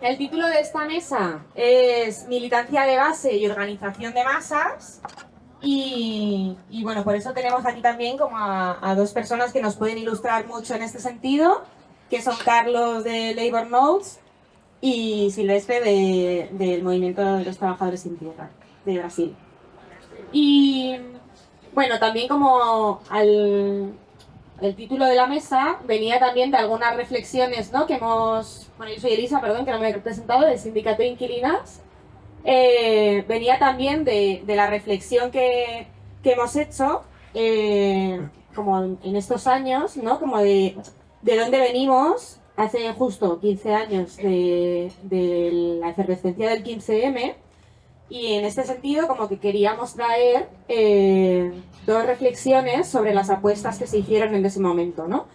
El título de esta mesa es Militancia de base y organización de masas. Y bueno, por eso tenemos aquí también como a dos personas que nos pueden ilustrar mucho en este sentido, que son Carlos de Labour Notes y Silvestre del Movimiento de los Trabajadores sin Tierra, de Brasil. Y bueno, también como el título de la mesa venía también de algunas reflexiones, ¿no? Que hemos... Bueno, yo soy Elisa, perdón, que no me he presentado, del Sindicato de Inquilinas. Venía también de la reflexión que hemos hecho como en estos años, ¿no? Como de dónde venimos hace justo 15 años de la efervescencia del 15M. Y en este sentido, como que queríamos traer dos reflexiones sobre las apuestas que se hicieron en ese momento, ¿no?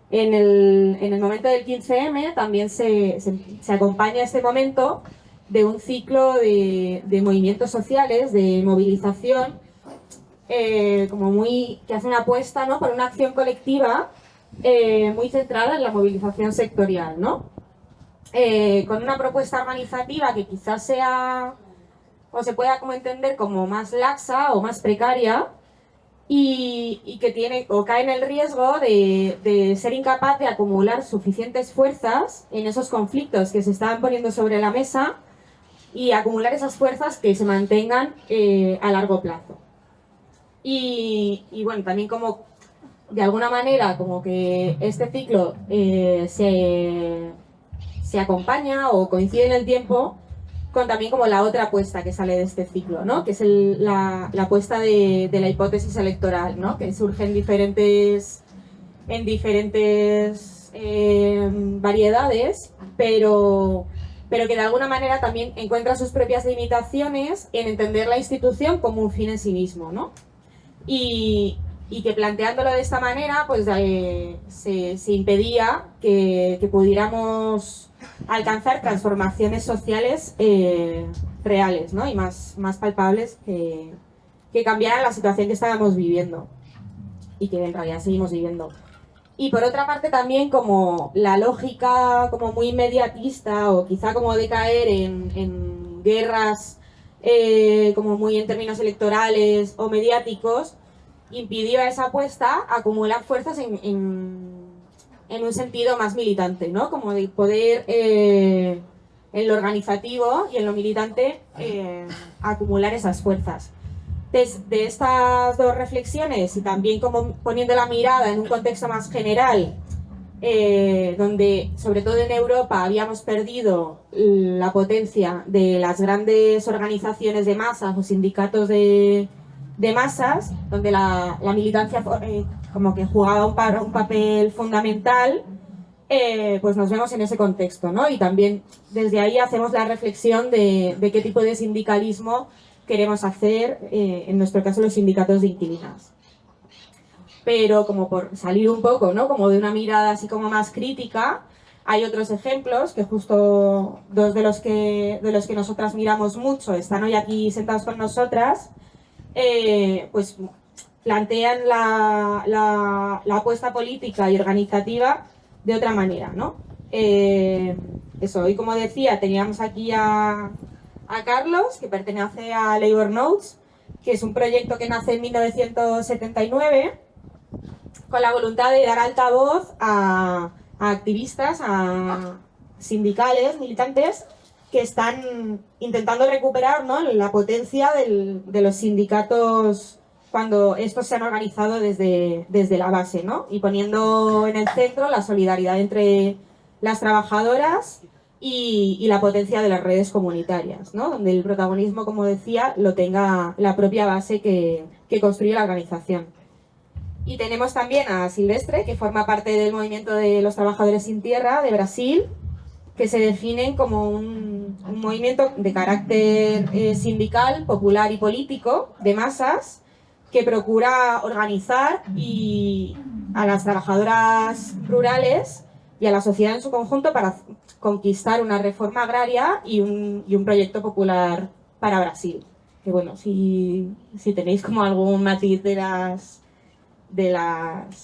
En el momento del 15M también se acompaña este momento de un ciclo de movimientos sociales, de movilización, como que hace una apuesta, ¿no? Por una acción colectiva muy centrada en la movilización sectorial, ¿no? Con una propuesta organizativa que quizás sea o se pueda como entender como más laxa o más precaria y que tiene o cae en el riesgo de ser incapaz de acumular suficientes fuerzas en esos conflictos que se estaban poniendo sobre la mesa y acumular esas fuerzas que se mantengan a largo plazo. Y bueno, también como de alguna manera como que este ciclo se acompaña o coincide en el tiempo con también como la otra apuesta que sale de este ciclo, ¿no? Que es la apuesta de la hipótesis electoral, ¿no? Que surge en diferentes variedades, pero que de alguna manera también encuentra sus propias limitaciones en entender la institución como un fin en sí mismo, ¿no? Y que planteándolo de esta manera, pues se impedía que pudiéramos alcanzar transformaciones sociales reales, ¿no? Y más palpables que cambiaran la situación que estábamos viviendo y que en realidad seguimos viviendo. Y por otra parte también como la lógica como muy inmediatista o quizá como de caer en guerras como muy en términos electorales o mediáticos, impidió a esa apuesta acumular fuerzas en un sentido más militante, ¿no? Como de poder en lo organizativo y en lo militante acumular esas fuerzas. De estas dos reflexiones y también como poniendo la mirada en un contexto más general, donde sobre todo en Europa habíamos perdido la potencia de las grandes organizaciones de masas o sindicatos de masas, donde la militancia como que jugaba un papel fundamental, pues nos vemos en ese contexto, ¿no? Y también desde ahí hacemos la reflexión de qué tipo de sindicalismo queremos hacer, en nuestro caso los sindicatos de inquilinas. Pero como por salir un poco, ¿no? Como de una mirada así como más crítica, hay otros ejemplos que justo dos de los que nosotras miramos mucho están hoy aquí sentados con nosotras, pues plantean la apuesta política y organizativa de otra manera, ¿no? Eso, hoy como decía, teníamos aquí a Carlos, que pertenece a Labour Notes, que es un proyecto que nace en 1979 con la voluntad de dar altavoz a activistas, a sindicales, militantes, que están intentando recuperar, ¿no? La potencia de los sindicatos cuando estos se han organizado desde la base, ¿no? Y poniendo en el centro la solidaridad entre las trabajadoras y la potencia de las redes comunitarias, ¿no? Donde el protagonismo, como decía, lo tenga la propia base que construye la organización. Y tenemos también a Silvestre, que forma parte del movimiento de los trabajadores sin tierra de Brasil, que se definen como un movimiento de carácter sindical, popular y político, de masas, que procura organizar a las trabajadoras rurales y a la sociedad en su conjunto para conquistar una reforma agraria y un proyecto popular para Brasil. Que bueno, si tenéis como algún matiz de las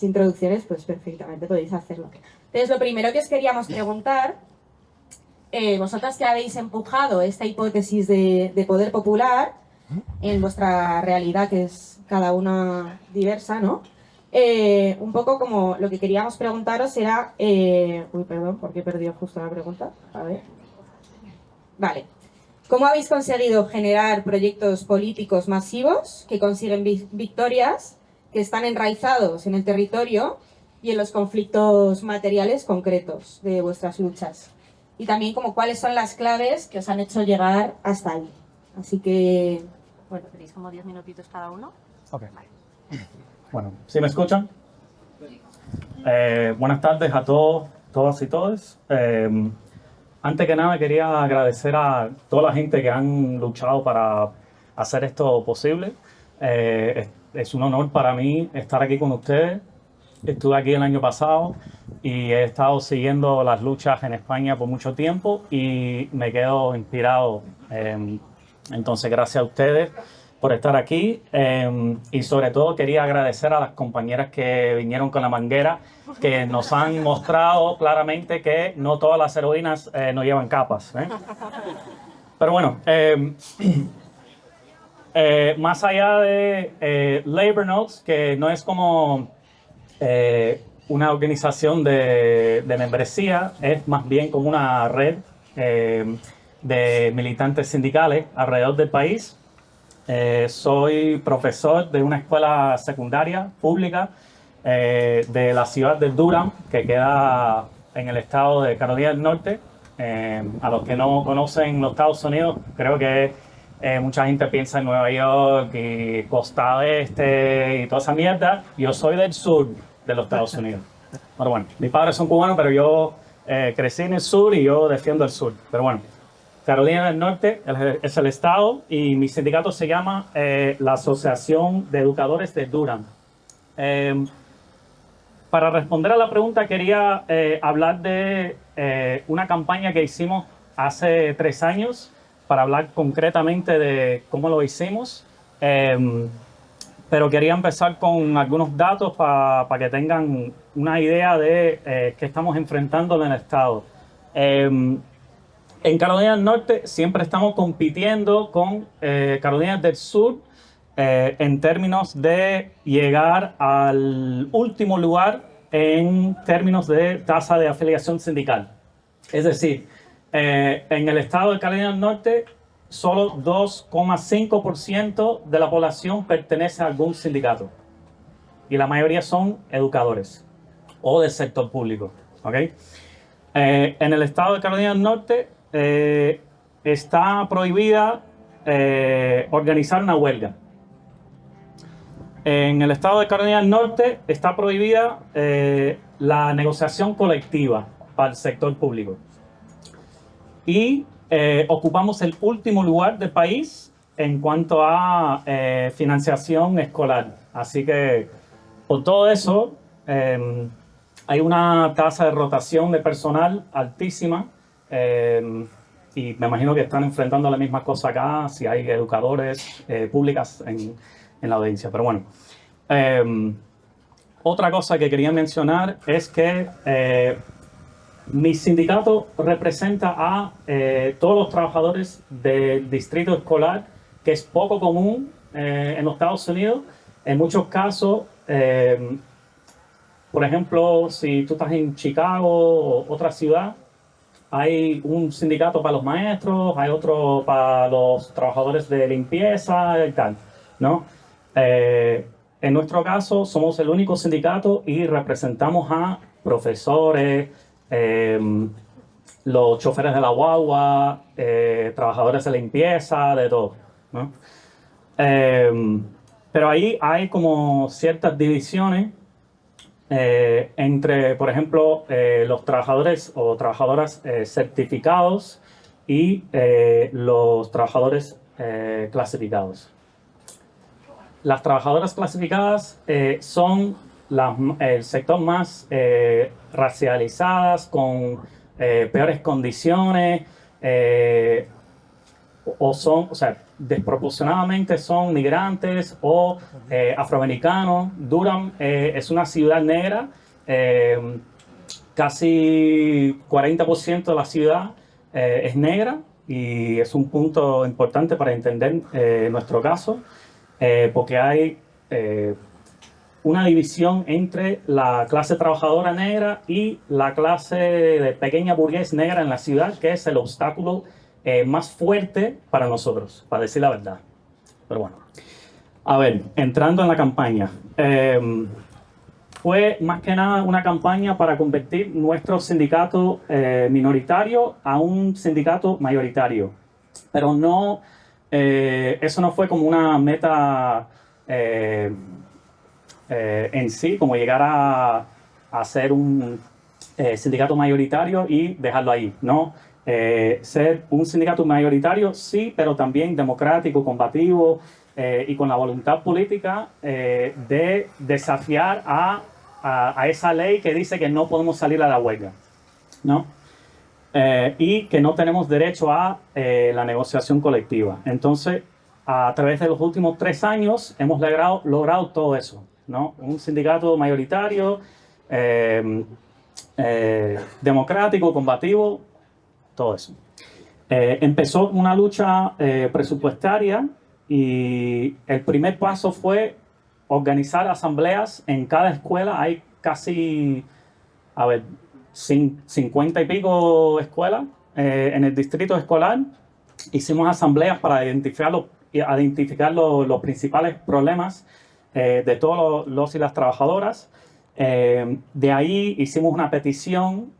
introducciones, pues perfectamente podéis hacerlo. Entonces, lo primero que os queríamos preguntar vosotras que habéis empujado esta hipótesis de poder popular en vuestra realidad, que es cada una diversa, ¿no? Un poco como lo que queríamos preguntaros era... uy, perdón, porque he perdido justo la pregunta. A ver. Vale. ¿Cómo habéis conseguido generar proyectos políticos masivos que consiguen victorias, que están enraizados en el territorio y en los conflictos materiales concretos de vuestras luchas? Y también como cuáles son las claves que os han hecho llegar hasta ahí. Así que, bueno, tenéis como 10 minutitos cada uno. Ok. Bueno, ¿sí me escuchan? Buenas tardes a todos, todas y todos. Antes que nada quería agradecer a toda la gente que han luchado para hacer esto posible. Es un honor para mí estar aquí con ustedes. Estuve aquí el año pasado y he estado siguiendo las luchas en España por mucho tiempo y me quedo inspirado. Entonces, gracias a ustedes por estar aquí y sobre todo quería agradecer a las compañeras que vinieron con la manguera, que nos han mostrado claramente que no todas las heroínas no llevan capas. Pero bueno, más allá de Labor Notes, que no es como una organización de membresía, es más bien como una red de militantes sindicales alrededor del país. Soy profesor de una escuela secundaria pública de la ciudad de Durham, que queda en el estado de Carolina del Norte. A los que no conocen los Estados Unidos, creo que mucha gente piensa en Nueva York y Costa Este y toda esa mierda. Yo soy del sur de los Estados Unidos. Bueno, mis padres son cubanos, pero yo crecí en el sur y yo defiendo el sur. Pero bueno, Carolina del Norte es el estado y mi sindicato se llama la Asociación de Educadores de Durham. Para responder a la pregunta quería hablar de una campaña que hicimos hace 3 años para hablar concretamente de cómo lo hicimos. Pero quería empezar con algunos datos para que tengan una idea de qué estamos enfrentando en el estado. En Carolina del Norte siempre estamos compitiendo con Carolina del Sur en términos de llegar al último lugar en términos de tasa de afiliación sindical. Es decir, en el estado de Carolina del Norte, solo 2,5% de la población pertenece a algún sindicato. Y la mayoría son educadores o del sector público. ¿Okay? En el estado de Carolina del Norte está prohibida organizar una huelga. En el estado de Carolina del Norte está prohibida la negociación colectiva para el sector público. Y ocupamos el último lugar del país en cuanto a financiación escolar. Así que por todo eso hay una tasa de rotación de personal altísima y me imagino que están enfrentando la misma cosa acá, si hay educadores públicas en la audiencia. Pero bueno, otra cosa que quería mencionar es que mi sindicato representa a todos los trabajadores del distrito escolar, que es poco común en los Estados Unidos. En muchos casos, por ejemplo, si tú estás en Chicago o otra ciudad, hay un sindicato para los maestros, hay otro para los trabajadores de limpieza y tal, ¿no? En nuestro caso, somos el único sindicato y representamos a profesores, los choferes de la guagua, trabajadores de limpieza, de todo, ¿no? Pero ahí hay como ciertas divisiones entre, por ejemplo, los trabajadores o trabajadoras certificados y los trabajadores clasificados. Las trabajadoras clasificadas son el sector más racializadas, con peores condiciones, o sea, desproporcionadamente son migrantes o afroamericanos. Durham es una ciudad negra, casi 40% de la ciudad es negra y es un punto importante para entender nuestro caso, porque hay una división entre la clase trabajadora negra y la clase de pequeña burgués negra en la ciudad, que es el obstáculo más fuerte para nosotros, para decir la verdad. Pero bueno, a ver, entrando en la campaña. Fue más que nada una campaña para convertir nuestro sindicato minoritario a un sindicato mayoritario. Pero no, eso no fue como una meta en sí, como llegar a ser un sindicato mayoritario y dejarlo ahí, ¿no? Ser un sindicato mayoritario, sí, pero también democrático, combativo y con la voluntad política de desafiar a esa ley que dice que no podemos salir a la huelga, ¿no? Y que no tenemos derecho a la negociación colectiva. Entonces, a través de los últimos 3 años hemos logrado todo eso, ¿no? Un sindicato mayoritario, democrático, combativo, todo eso. Empezó una lucha presupuestaria y el primer paso fue organizar asambleas en cada escuela. Hay casi, 50 y pico escuelas en el distrito escolar. Hicimos asambleas para identificar los principales problemas de todos los y las trabajadoras. De ahí hicimos una petición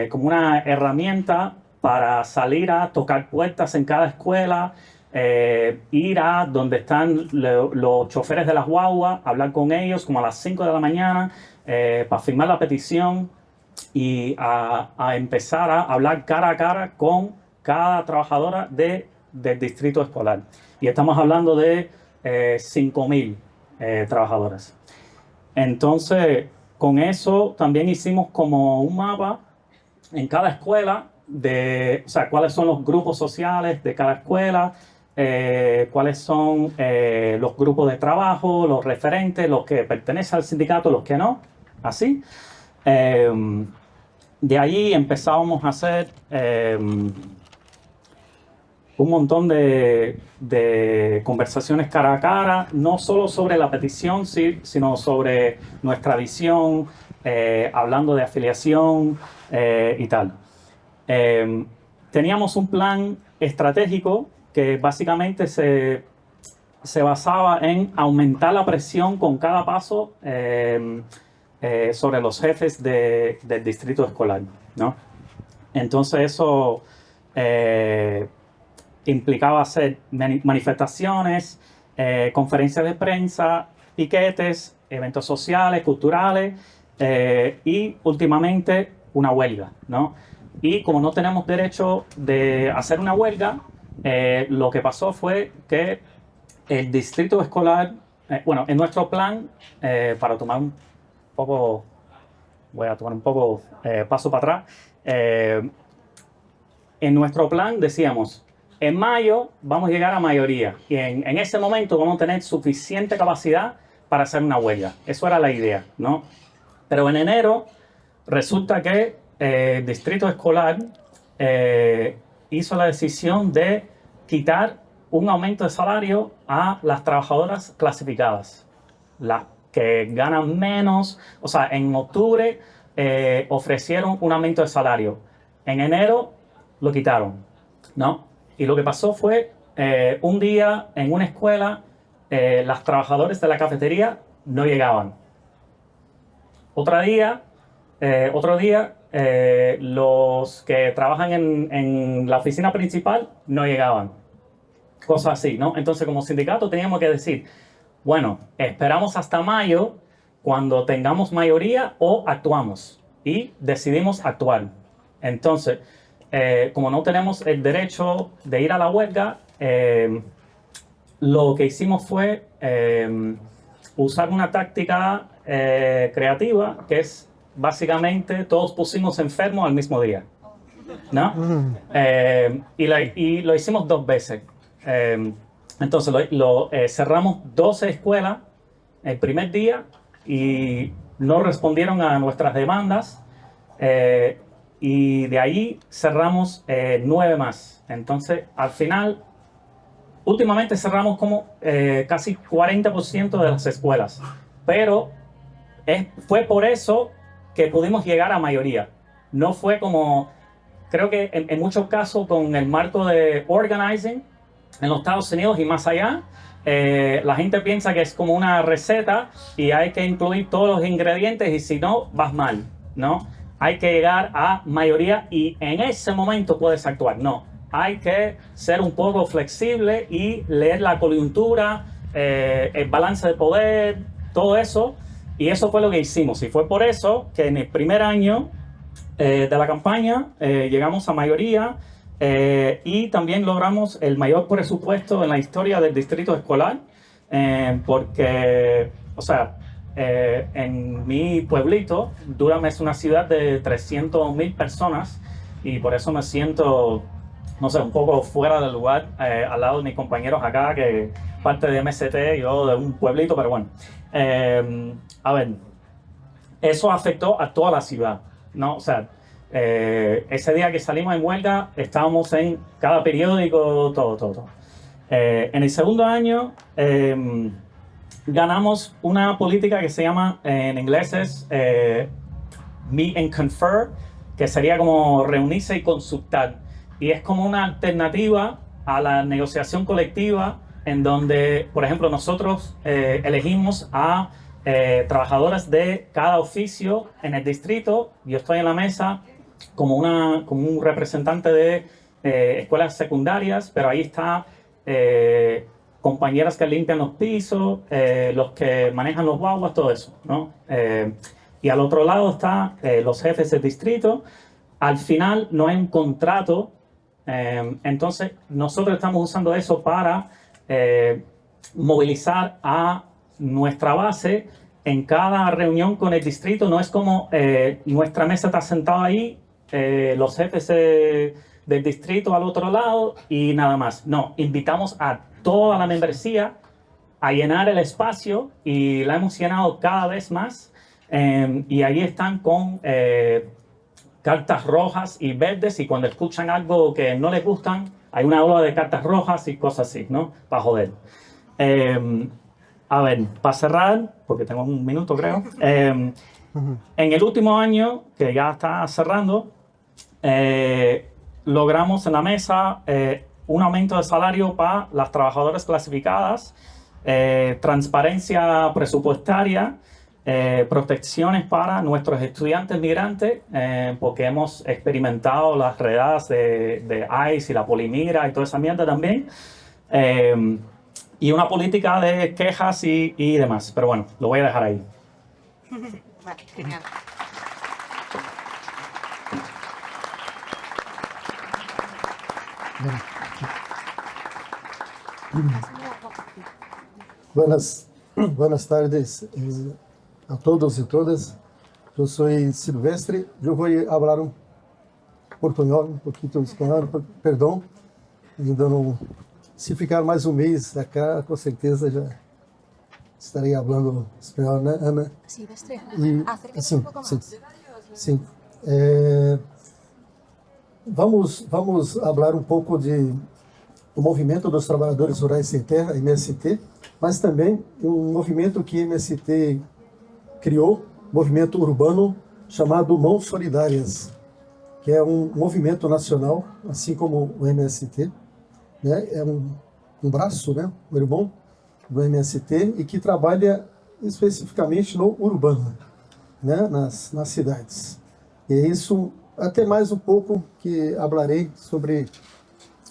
como una herramienta para salir a tocar puertas en cada escuela, ir a donde están los choferes de las guaguas, hablar con ellos como a las 5 de la mañana para firmar la petición y a empezar a hablar cara a cara con cada trabajadora del distrito escolar. Y estamos hablando de 5.000 trabajadoras. Entonces, con eso también hicimos como un mapa en cada escuela de, o sea, cuáles son los grupos sociales de cada escuela, cuáles son los grupos de trabajo, los referentes, los que pertenecen al sindicato, los que no, así. De ahí empezábamos a hacer un montón de conversaciones cara a cara, no solo sobre la petición, sino sobre nuestra visión, hablando de afiliación y tal. Teníamos un plan estratégico que básicamente se basaba en aumentar la presión con cada paso sobre los jefes del distrito escolar, ¿no? Entonces eso implicaba hacer manifestaciones, conferencias de prensa, piquetes, eventos sociales, culturales y últimamente una huelga, ¿no? Y como no tenemos derecho de hacer una huelga, lo que pasó fue que el distrito escolar, bueno, en nuestro plan, para tomar un poco, voy a tomar un poco paso para atrás, en nuestro plan decíamos, en mayo vamos a llegar a mayoría y en ese momento vamos a tener suficiente capacidad para hacer una huelga. Eso era la idea, ¿no? Pero en enero resulta que el distrito escolar hizo la decisión de quitar un aumento de salario a las trabajadoras clasificadas, las que ganan menos. O sea, en octubre ofrecieron un aumento de salario. En enero lo quitaron, ¿no? Y lo que pasó fue, un día en una escuela, las trabajadoras de la cafetería no llegaban. Otro día, los que trabajan en la oficina principal no llegaban. Cosas así, ¿no? Entonces, como sindicato teníamos que decir, bueno, esperamos hasta mayo cuando tengamos mayoría o actuamos. Y decidimos actuar. Entonces, como no tenemos el derecho de ir a la huelga, lo que hicimos fue usar una táctica creativa, que es básicamente todos pusimos enfermos al mismo día, ¿no? Y lo hicimos 2 veces. Entonces cerramos 12 escuelas el primer día y no respondieron a nuestras demandas. y de ahí cerramos 9 más. Entonces, al final, últimamente cerramos como casi 40% de las escuelas, pero fue por eso que pudimos llegar a mayoría. No fue como, creo que en muchos casos con el marco de organizing en los Estados Unidos y más allá, la gente piensa que es como una receta y hay que incluir todos los ingredientes y si no, vas mal, ¿no? Hay que llegar a mayoría y en ese momento puedes actuar. No, hay que ser un poco flexible y leer la coyuntura, el balance de poder, todo eso. Y eso fue lo que hicimos. Y fue por eso que en el primer año de la campaña llegamos a mayoría. Y también logramos el mayor presupuesto en la historia del distrito escolar, porque, o sea, en mi pueblito, Durham es una ciudad de 300,000 personas y por eso me siento, no sé, un poco fuera del lugar al lado de mis compañeros acá, que parte de MST, yo de un pueblito, pero bueno. A ver, eso afectó a toda la ciudad, ¿no? O sea, ese día que salimos en huelga, estábamos en cada periódico, todo. En el segundo año ganamos una política que se llama, en inglés es Meet and Confer, que sería como reunirse y consultar. Y es como una alternativa a la negociación colectiva en donde, por ejemplo, nosotros elegimos a trabajadores de cada oficio en el distrito. Yo estoy en la mesa como un representante de escuelas secundarias, pero ahí está compañeras que limpian los pisos, los que manejan los guaguas, todo eso, ¿no? Y al otro lado están los jefes del distrito. Al final no hay un contrato, entonces nosotros estamos usando eso para movilizar a nuestra base en cada reunión con el distrito. No es como nuestra mesa está sentada ahí, los jefes del distrito al otro lado y nada más. No, invitamos a toda la membresía a llenar el espacio y la hemos llenado cada vez más. Y ahí están con cartas rojas y verdes, y cuando escuchan algo que no les gustan, hay una ola de cartas rojas y cosas así, ¿no? Para joder. A ver, para cerrar, porque tengo un minuto creo, en el último año, que ya está cerrando, logramos en la mesa un aumento de salario para las trabajadoras clasificadas, transparencia presupuestaria, protecciones para nuestros estudiantes migrantes, porque hemos experimentado las redadas de ICE y la polimira y toda esa mierda también. Y una política de quejas y demás. Pero bueno, lo voy a dejar ahí. Vale, genial. Buenas tardes a todos y todas. Yo soy Silvestre. Yo voy a hablar un portuñol, un poquito espanhol, perdão. Ainda não. Se ficar mais um mês acá, com certeza já estarei falando espanhol, né, Ana? Silvestre, E, acércate assim, un poco sim, más. sim. Vamos falar um pouco do movimento dos trabalhadores rurais sem terra, MST, mas também um movimento que MST criou, movimento urbano chamado Mãos Solidárias, que é um movimento nacional, assim como o MST, né? É um braço, né, um irmão do MST, e que trabalha especificamente no urbano, né, nas cidades. E é isso, até mais um pouco que falarei sobre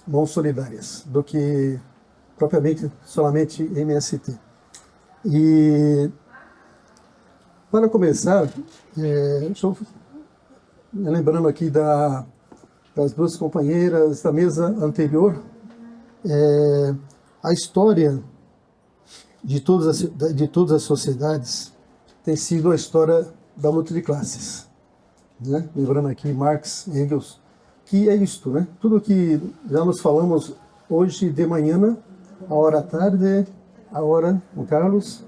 Mãos Solidárias, do que propriamente somente MST. E para começar, estou lembrando aqui das duas companheiras da mesa anterior, a história de todas as sociedades tem sido a história da luta de classes, né? Lembrando aqui Marx, Engels, que é isto, né? Tudo que já nos falamos hoje de manhã, a hora à tarde, a hora, o Carlos,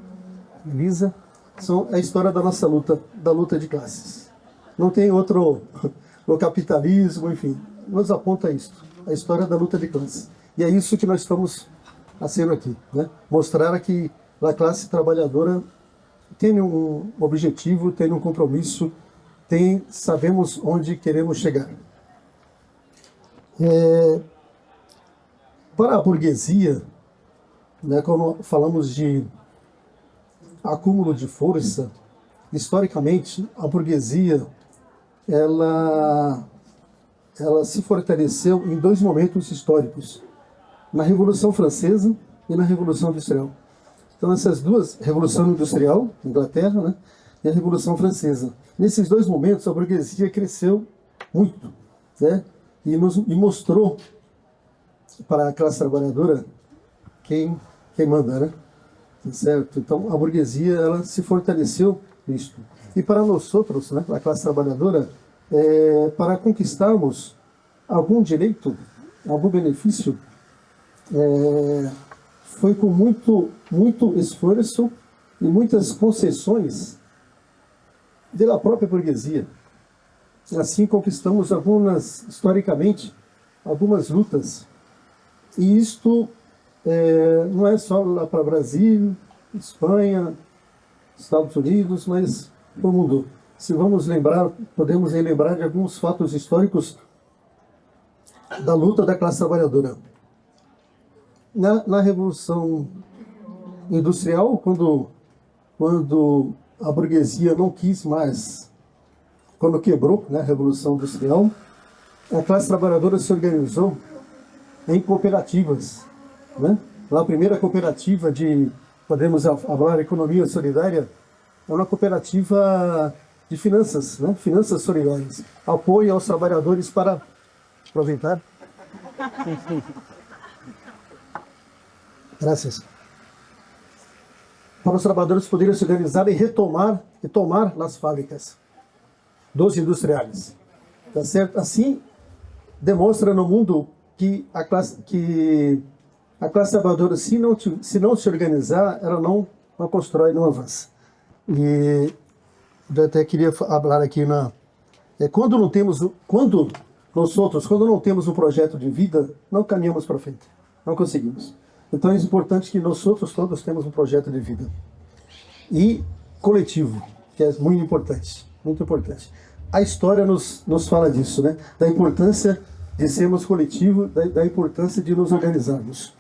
Elisa, são a história da nossa luta, da luta de classes. Não tem no capitalismo, enfim, nos aponta isso, a história da luta de classes. E é isso que nós estamos fazendo aqui, né? Mostrar que a classe trabalhadora tem um objetivo, tem um compromisso, sabemos onde queremos chegar. Para a burguesia, né, quando falamos de acúmulo de força, historicamente, a burguesia ela se fortaleceu em dois momentos históricos, na Revolução Francesa e na Revolução Industrial. Então, essas duas, Revolução Industrial, Inglaterra, né, e a Revolução Francesa. Nesses dois momentos, a burguesia cresceu muito, né, e mostrou para a classe trabalhadora quem manda, né? Certo? Então, a burguesia ela se fortaleceu nisto. E para nós outros, né, a classe trabalhadora, para conquistarmos algum direito, algum benefício, foi com muito esforço e muitas concessões da própria burguesia. Assim conquistamos historicamente, algumas lutas. E isto não é só lá para o Brasil, Espanha, Estados Unidos, mas para o mundo. Se vamos lembrar, podemos relembrar de alguns fatos históricos da luta da classe trabalhadora. Na Revolução Industrial, quando a burguesia não quis mais, quando quebrou, né, a Revolução Industrial, a classe trabalhadora se organizou em cooperativas, né? A primeira cooperativa podemos falar, economia solidária, é uma cooperativa de finanças, né? Finanças solidárias, apoio aos trabalhadores para aproveitar. Graças. Para os trabalhadores poderem se organizar e tomar as fábricas dos industriais. Tá certo? Assim, demonstra no mundo que a classe trabalhadora, se não se organizar, ela não constrói, não avança. E eu até queria falar aqui quando não temos um projeto de vida, não caminhamos para frente, não conseguimos. Então é importante que nós todos temos um projeto de vida e coletivo, que é muito importante, muito importante. A história nos fala disso, né? Da importância de sermos coletivo, da importância de nos organizarmos.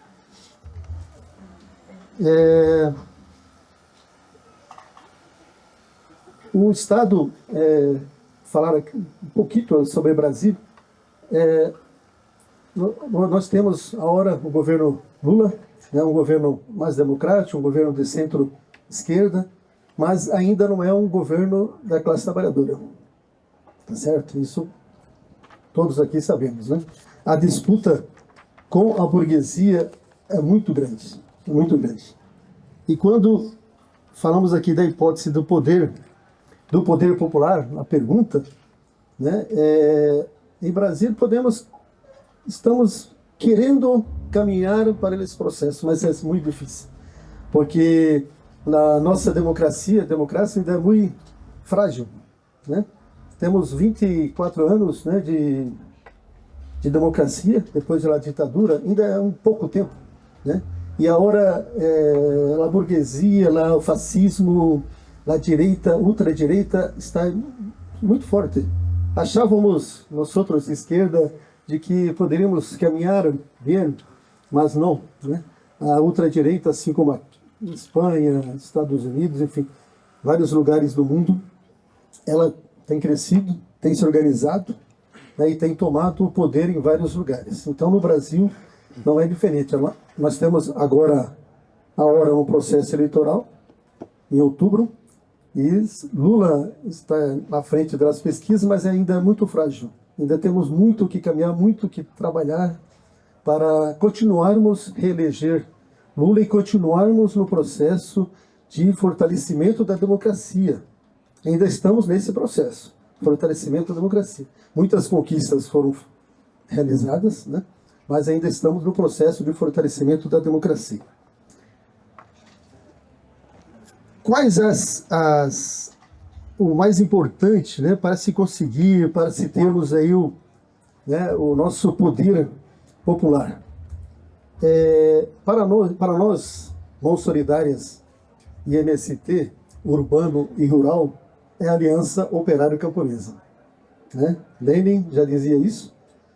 O Estado, falar um pouquinho sobre o Brasil, nós temos agora o governo Lula, né, um governo mais democrático, um governo de centro-esquerda, mas ainda não é um governo da classe trabalhadora. Tá certo? Isso todos aqui sabemos, né? A disputa com a burguesia é muito grande, muito grande. E quando falamos aqui da hipótese do poder popular, a pergunta, né, em Brasília estamos querendo caminhar para esse processo, mas é muito difícil, porque a nossa democracia ainda é muito frágil, né? Temos 24 anos, né, de democracia, depois da ditadura, ainda é um pouco tempo, né? E agora a burguesia, o fascismo, a direita, ultradireita está muito forte. Achávamos, nós outros de esquerda, de que poderíamos caminhar bem, mas não, né? A ultradireita, assim como a Espanha, Estados Unidos, enfim, vários lugares do mundo, ela tem crescido, tem se organizado, né, e tem tomado o poder em vários lugares. Então, no Brasil, não é diferente. Nós temos agora um processo eleitoral, em outubro, e Lula está na frente das pesquisas, mas ainda é muito frágil. Ainda temos muito que caminhar, muito que trabalhar para continuarmos reeleger Lula e continuarmos no processo de fortalecimento da democracia. Ainda estamos nesse processo, fortalecimento da democracia. Muitas conquistas foram realizadas, né? Mas ainda estamos no processo de fortalecimento da democracia. Quais o mais importante, né, para se conseguir, para se termos aí o nosso poder popular. Para nós, mãos solidárias e MST, urbano e rural, é a Aliança Operário-Camponesa. Né? Lenin já dizia isso,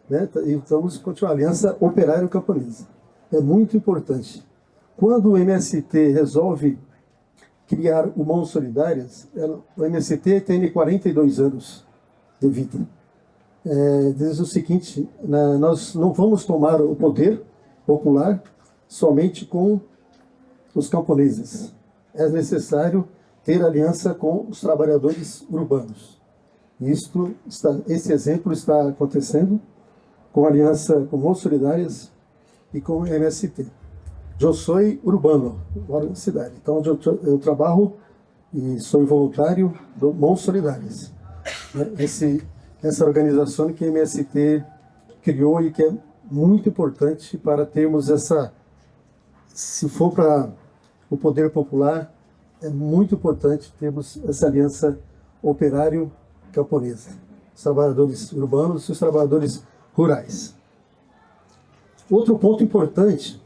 né? E vamos continuar, Aliança Operário-Camponesa. É muito importante. Quando o MST resolve criar o Mãos Solidárias, o MST tem 42 anos de vida. Diz o seguinte, nós não vamos tomar o poder popular somente com os camponeses. É necessário ter aliança com os trabalhadores urbanos. Esse exemplo está acontecendo com a aliança com Mãos Solidárias e com o MST. Eu sou urbano, moro na cidade. Então eu trabalho e sou voluntário do Mãos Solidárias. Essa organização que a MST criou e que é muito importante para termos se for para o poder popular, é muito importante termos essa aliança operário-camponesa. Os trabalhadores urbanos e os trabalhadores rurais. Outro ponto importante,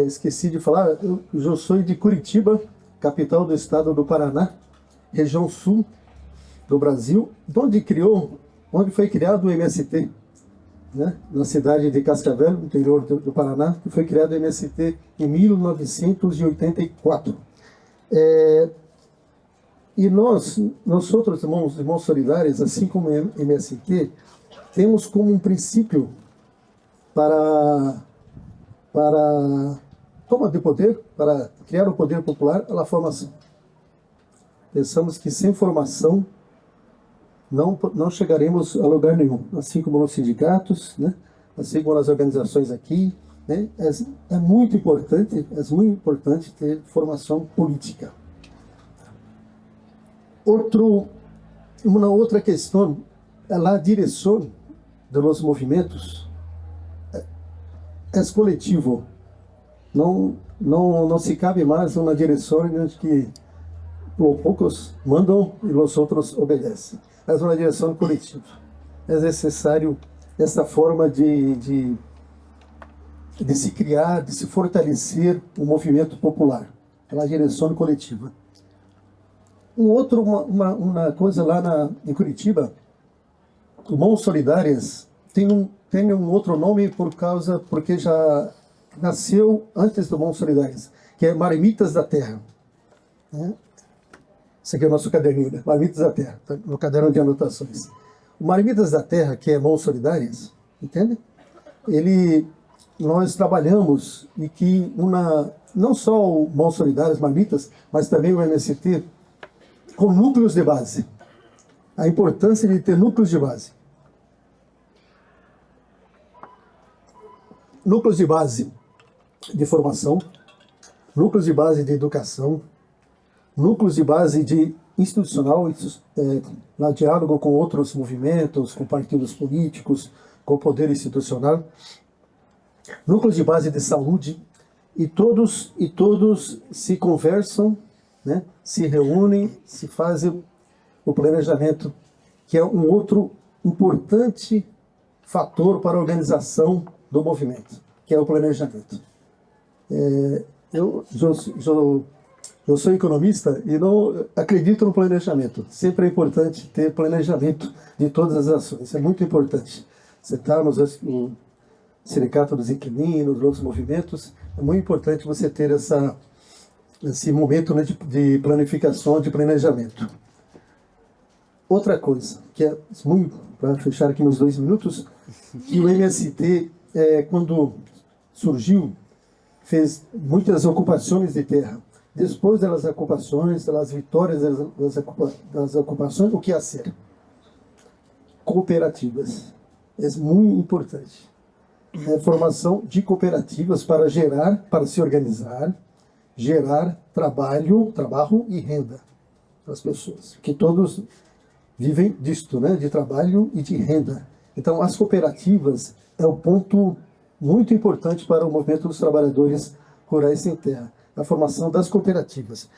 esqueci de falar, eu sou de Curitiba, capital do estado do Paraná, região sul do Brasil, onde foi criado o MST, né? Na cidade de Cascavel, no interior do Paraná, que foi criado o MST em 1984. E nós outros irmãos solidários, assim como o MST, temos como um princípio para toma de poder, para criar o poder popular, a formação. Pensamos que sem formação não chegaremos a lugar nenhum, assim como nos sindicatos, né? Assim como nas organizações aqui, né? É muito importante ter formação política. Uma outra questão é a direção dos movimentos é coletivo. Não se cabe mais uma direção em que poucos mandam e os outros obedecem. Mas uma direção coletiva. É necessário essa forma de se criar, de se fortalecer o movimento popular. É uma direção coletiva. Uma coisa lá em Curitiba, o Mãos Solidárias tem um outro nome porque já nasceu antes do Mãos Solidárias, que é Marmitas da Terra. Esse aqui é o nosso caderninho, né? Marmitas da Terra, tá no caderno de anotações. O Marmitas da Terra, que é Mãos Solidárias, entende? Nós trabalhamos e que não só o Mãos Solidárias, Marmitas, mas também o MST, com núcleos de base. A importância de ter núcleos de base. Núcleos de base de formação, núcleos de base de educação, núcleos de base de institucional, na diálogo com outros movimentos, com partidos políticos, com o poder institucional, núcleos de base de saúde, e todos se conversam, né, se reúnem, se fazem o planejamento, que é um outro importante fator para a organização do movimento, que é o planejamento. Eu sou economista e não acredito no planejamento. Sempre é importante ter planejamento de todas as ações. É muito importante. Sentarmos no sindicato dos inquilinos, outros movimentos, é muito importante você ter esse momento, né, de planificação, de planejamento. Outra coisa, que é muito, para fechar aqui nos 2 minutos, que o MST, quando surgiu, fez muitas ocupações de terra. Depois das ocupações, das vitórias das ocupações, o que ia ser? Cooperativas. É muito importante. Formação de cooperativas para se organizar, gerar trabalho e renda para as pessoas. Que todos vivem disto, né? De trabalho e de renda. Então, as cooperativas é um ponto muito importante para o movimento dos trabalhadores rurais sem terra. A formação das cooperativas.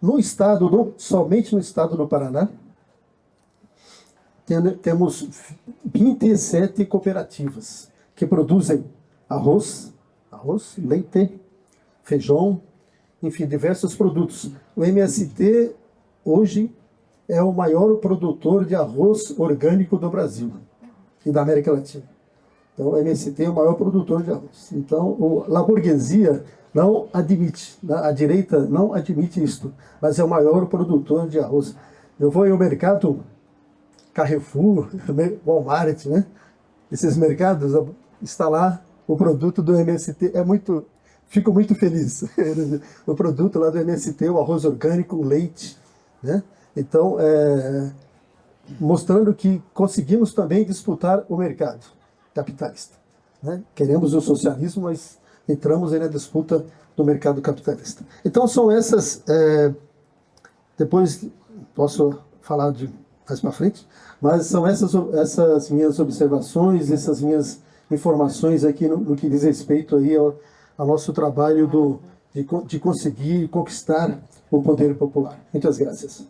No estado, somente no estado do Paraná, temos 27 cooperativas que produzem arroz, leite, feijão, enfim, diversos produtos. O MST, hoje, é o maior produtor de arroz orgânico do Brasil e da América Latina. Então, o MST é o maior produtor de arroz. Então, a burguesia não admite, a direita não admite isto, mas é o maior produtor de arroz. Eu vou ao mercado Carrefour, Walmart, né? Esses mercados, está lá o produto do MST. Fico muito feliz. O produto lá do MST, o arroz orgânico, o leite, né? Então, mostrando que conseguimos também disputar o mercado capitalista, né? Queremos o socialismo, mas entramos aí na disputa do mercado capitalista. Então, são essas... depois posso falar mais para frente, mas são essas minhas observações, essas minhas informações aqui no que diz respeito aí ao nosso trabalho de conseguir conquistar o poder popular. Muitas graças.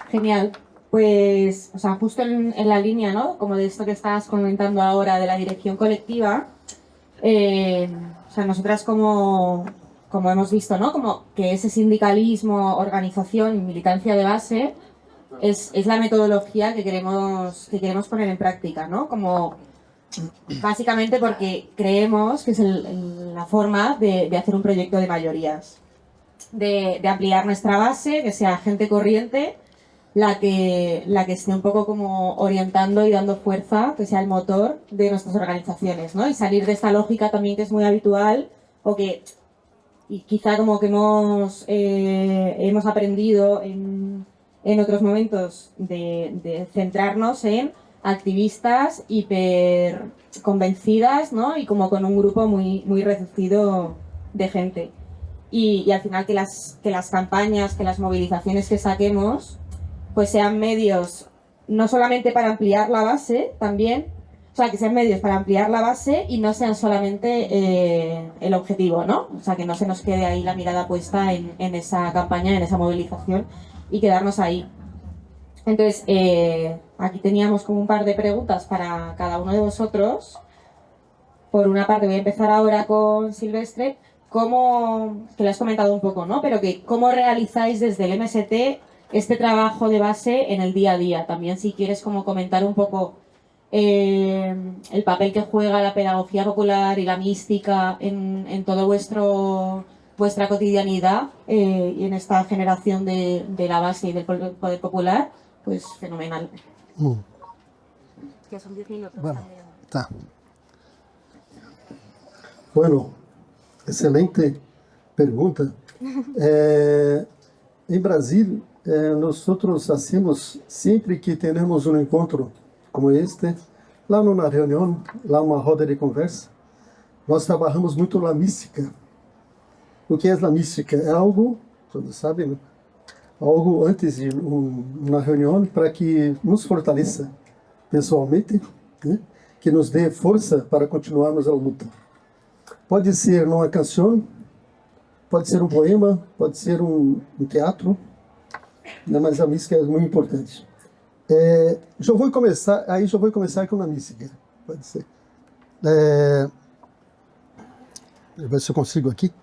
Genial. Pues, o sea, justo en la línea, ¿no? Como de esto que estabas comentando ahora de la dirección colectiva, o sea, nosotras como hemos visto, ¿no? Como que ese sindicalismo, organización y militancia de base es la metodología que queremos poner en práctica, ¿no? Como básicamente porque creemos que es la forma de hacer un proyecto de mayorías, de ampliar nuestra base, que sea gente corriente la que esté un poco como orientando y dando fuerza, que sea el motor de nuestras organizaciones, ¿no? Y salir de esta lógica también que es muy habitual y quizá como que hemos aprendido en otros momentos de centrarnos en activistas hiper convencidas, ¿no? Y como con un grupo muy, muy reducido de gente. Y al final que las campañas, que las movilizaciones que saquemos pues sean medios no solamente para ampliar la base, también, o sea, que sean medios para ampliar la base y no sean solamente el objetivo, ¿no? O sea, que no se nos quede ahí la mirada puesta en esa campaña, en esa movilización y quedarnos ahí. Entonces, aquí teníamos como un par de preguntas para cada uno de vosotros. Por una parte, voy a empezar ahora con Silvestre. Que lo has comentado un poco, ¿no? Pero ¿cómo realizáis desde el MST este trabajo de base en el día a día? También si quieres como comentar un poco el papel que juega la pedagogía popular y la mística en todo vuestra cotidianidad y en esta generación de la base y del poder popular, pues fenomenal. Que son 10 minutos Bueno, también. tá. Bueno, excelente pergunta. Em Brasília, nós hacemos, sempre que temos um encontro como este, lá numa reunião, lá uma roda de conversa, nós trabalhamos muito na mística. O que é a mística? É algo, todos sabem, né? Algo antes de uma reunião para que nos fortaleça pessoalmente, né? Que nos dê força para continuarmos a luta. Pode ser numa canção, pode ser um poema, pode ser um teatro, né? Mas a mística é muito importante. Já vou começar com a mística. Pode ser. Deixa eu ver se eu consigo aqui.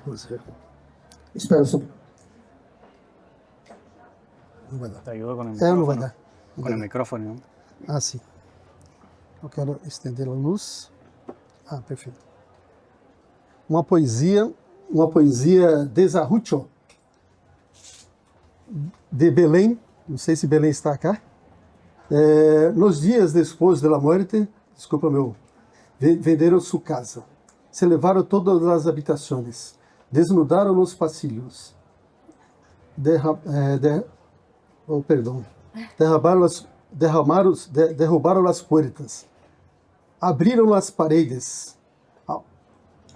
Vamos ver. Espera só. Não vai dar. Te ayudo con el Não micrófono. vai dar. Con el micrófono, ¿no? Ah, sim. Eu quero estender a luz. Ah, perfeito. Uma poesia de Zarrucho, de Belém. Não sei se Belém está cá. Nos dias depois da morte, desculpa venderam sua casa, se levaram todas as habitações, desnudaram os pasillos, derrubaram as portas, abriram as paredes,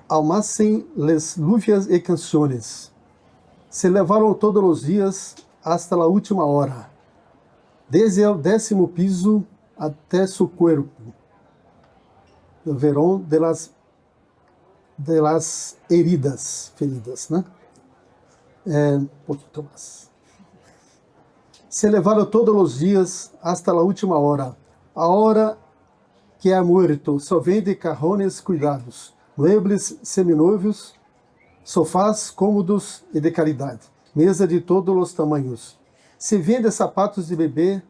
almacem les luvias e canções, Se levaram todos os dias hasta la última hora, desde o 10º piso até su cuerpo, o verão de las heridas, feridas, né? Um pouquinho mais. Se levaram todos os dias hasta la última hora, a hora que ha muerto, só vende cajones cuidados, muebles seminovos, sofás cômodos e de qualidade, mesa de todos os tamanhos. Se vende sapatos de bebê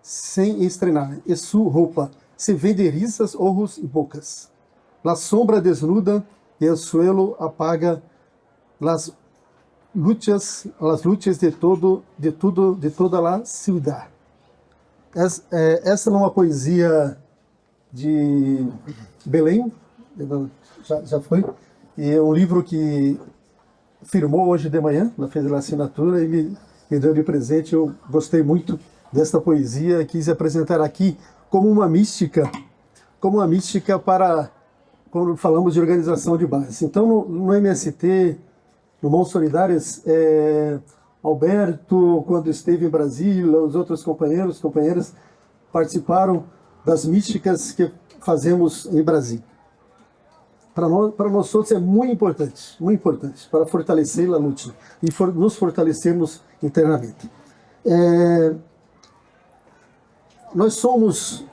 sem estrenar, e sua roupa se vende risas, ojos e bocas. La sombra desnuda e o suelo apaga las luchas de toda a ciudad. Essa é uma poesia de Belém, já foi, e é um livro que firmou hoje de manhã, ela fez a assinatura e me deu de presente. Eu gostei muito desta poesia, quis apresentar aqui como uma mística para quando falamos de organização de base. Então, no MST, no Mãos Solidárias, Alberto, quando esteve em Brasília, os outros companheiras participaram das místicas que fazemos em Brasília. Para nós todos é muito importante para fortalecer a luta e nos fortalecermos internamente. Nós somos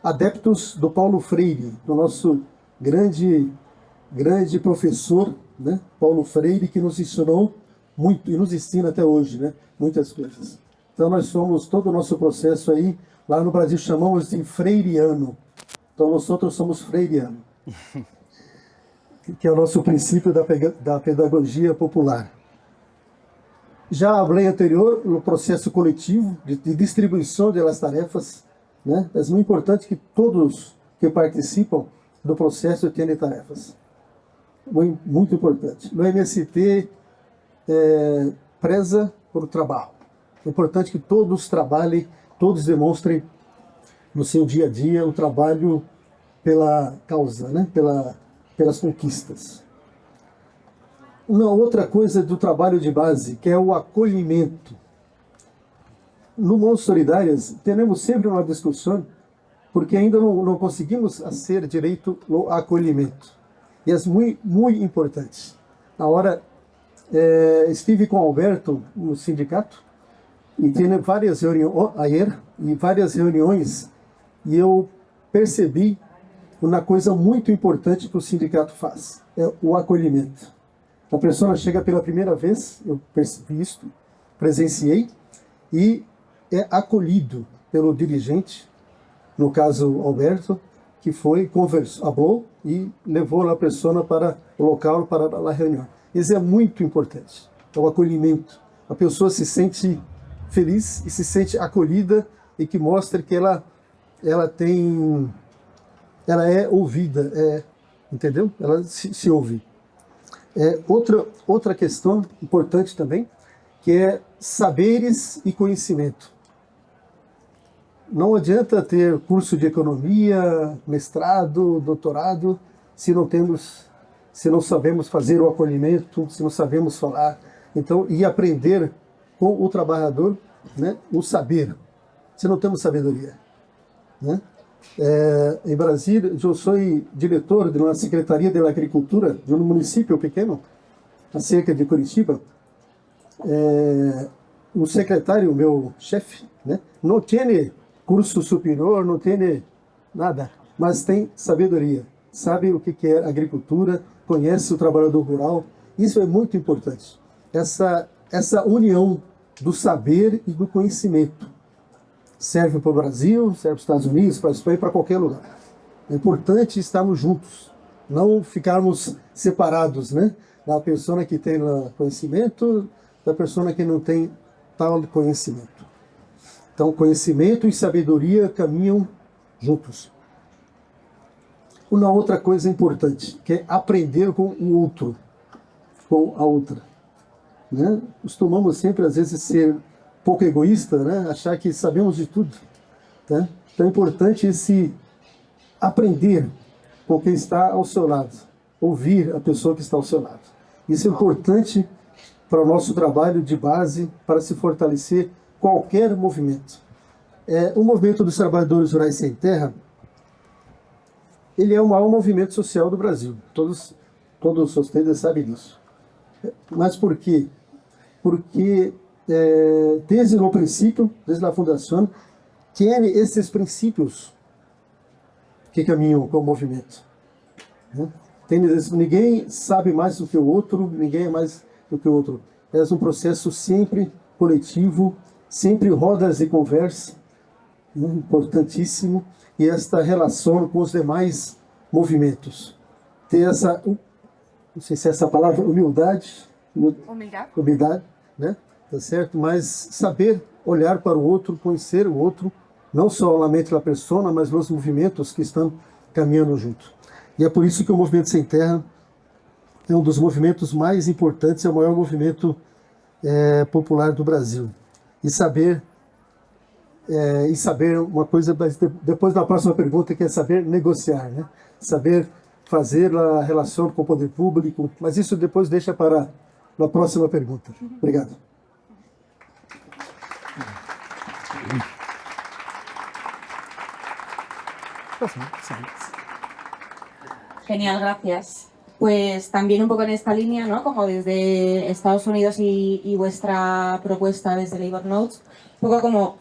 adeptos do Paulo Freire, do nosso grande professor, né? Paulo Freire, que nos ensinou muito e nos ensina até hoje, né? Muitas coisas. Então nós somos, todo o nosso processo aí, lá no Brasil chamamos de freiriano. Então nós outros somos freiriano, que é o nosso princípio da pedagogia popular. Já falei anterior no processo coletivo de distribuição das tarefas, né? É muito importante que todos que participam do processo tenham tarefas. Muito importante. No MST, preza por trabalho. É importante que todos trabalhem, todos demonstrem no seu dia a dia o trabalho pela causa, né? Pelas conquistas. Uma outra coisa do trabalho de base, que é o acolhimento. No Mãos Solidárias, temos sempre uma discussão, porque ainda não conseguimos fazer direito ao acolhimento. E é muito importante. Na hora, estive com o Alberto no sindicato, e tive várias reuniões, e eu percebi uma coisa muito importante que o sindicato faz, é o acolhimento. A pessoa chega pela primeira vez, eu percebi isso, presenciei, e é acolhido pelo dirigente, no caso Alberto, que foi, falou e levou a pessoa para o local, para a reunião. Isso é muito importante, é o acolhimento. A pessoa se sente feliz e se sente acolhida e que mostra que ela é ouvida, entendeu? Ela se ouve. Outra questão importante também, que é saberes e conhecimento. Não adianta ter curso de economia, mestrado, doutorado, se não sabemos fazer o acolhimento, se não sabemos falar. Então, e aprender com o trabalhador, né, o saber, se não temos sabedoria, né? Em Brasília, eu sou diretor de uma Secretaria da Agricultura de um município pequeno, cerca de Curitiba. O secretário, meu chefe, né, não tem curso superior, não tem nada, mas tem sabedoria, sabe o que é agricultura, conhece o trabalhador rural. Isso é muito importante. Essa união do saber e do conhecimento serve para o Brasil, serve para os Estados Unidos, para a Espanha, para qualquer lugar. É importante estarmos juntos, não ficarmos separados, né? Da pessoa que tem conhecimento, da pessoa que não tem tal conhecimento. Então, conhecimento e sabedoria caminham juntos. Uma outra coisa importante, que é aprender com o outro, com a outra, né? Costumamos sempre, às vezes, ser pouco egoísta, né? Achar que sabemos de tudo, né? Então é importante esse aprender com quem está ao seu lado, ouvir a pessoa que está ao seu lado. Isso é importante para o nosso trabalho de base, para se fortalecer qualquer movimento. O movimento dos trabalhadores rurais sem terra, ele é o maior movimento social do Brasil. Todos vocês sabem disso. Mas por quê? Porque desde o princípio, desde a fundação, tem esses princípios que caminham com o movimento. Ninguém sabe mais do que o outro, ninguém é mais do que o outro. É um processo sempre coletivo, sempre rodas de conversa, importantíssimo, e esta relação com os demais movimentos. Ter essa, não sei se é essa palavra, humildade, né? Tá certo? Mas saber olhar para o outro, conhecer o outro, não só a mente da pessoa, mas os movimentos que estão caminhando junto. E é por isso que o Movimento Sem Terra é um dos movimentos mais importantes, é o maior movimento popular do Brasil. E saber uma coisa, depois da próxima pergunta, que é saber negociar, né? Saber fazer a relação com o poder público, mas isso depois deixa para a próxima pergunta. Obrigado. Genial, gracias. Pues también un poco en esta línea, ¿no? Como desde Estados Unidos y vuestra propuesta desde Labor Notes, un poco como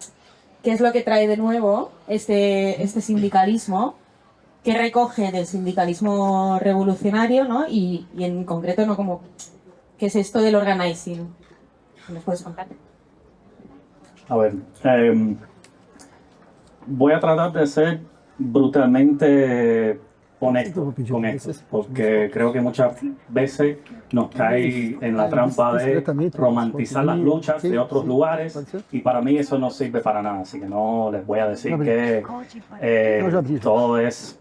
qué es lo que trae de nuevo este sindicalismo, qué recoge del sindicalismo revolucionario, ¿no? Y en concreto, ¿no? Como, ¿qué es esto del organizing? ¿Nos puedes contar? A ver, voy a tratar de ser brutalmente honesto con esto, porque creo que muchas veces nos cae en la trampa de romantizar las luchas de otros lugares, y para mí eso no sirve para nada, así que no les voy a decir que todo es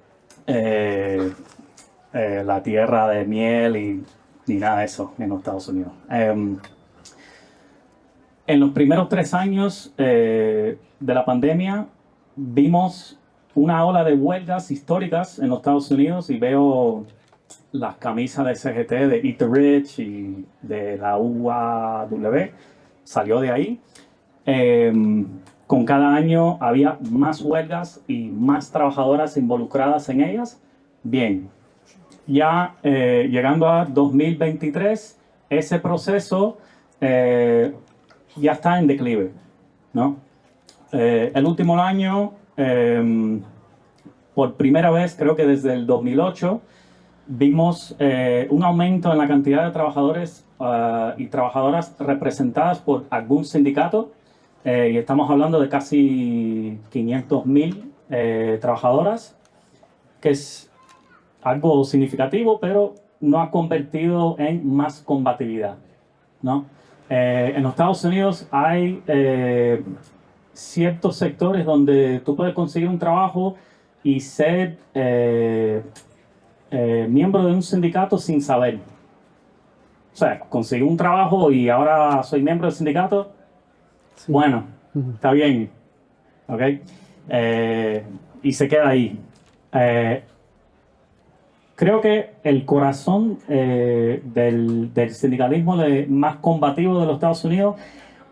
la tierra de miel ni nada de eso en los Estados Unidos. En los primeros 3 años de la pandemia vimos una ola de huelgas históricas en los Estados Unidos, y veo las camisas de CGT, de Eat the Rich y de la UAW, salió de ahí. Con cada año había más huelgas y más trabajadoras involucradas en ellas. Bien, ya llegando a 2023, ese proceso ya está en declive, ¿no? El último año, por primera vez, creo que desde el 2008, vimos un aumento en la cantidad de trabajadores y trabajadoras representadas por algún sindicato, y estamos hablando de casi 500,000 trabajadoras, que es algo significativo, pero no ha convertido en más combatividad, ¿no? En los Estados Unidos hay ciertos sectores donde tú puedes conseguir un trabajo y ser miembro de un sindicato sin saber. O sea, conseguí un trabajo y ahora soy miembro del sindicato. Sí. Bueno, está bien, ¿ok? Y se queda ahí. Creo que el corazón del sindicalismo más combativo de los Estados Unidos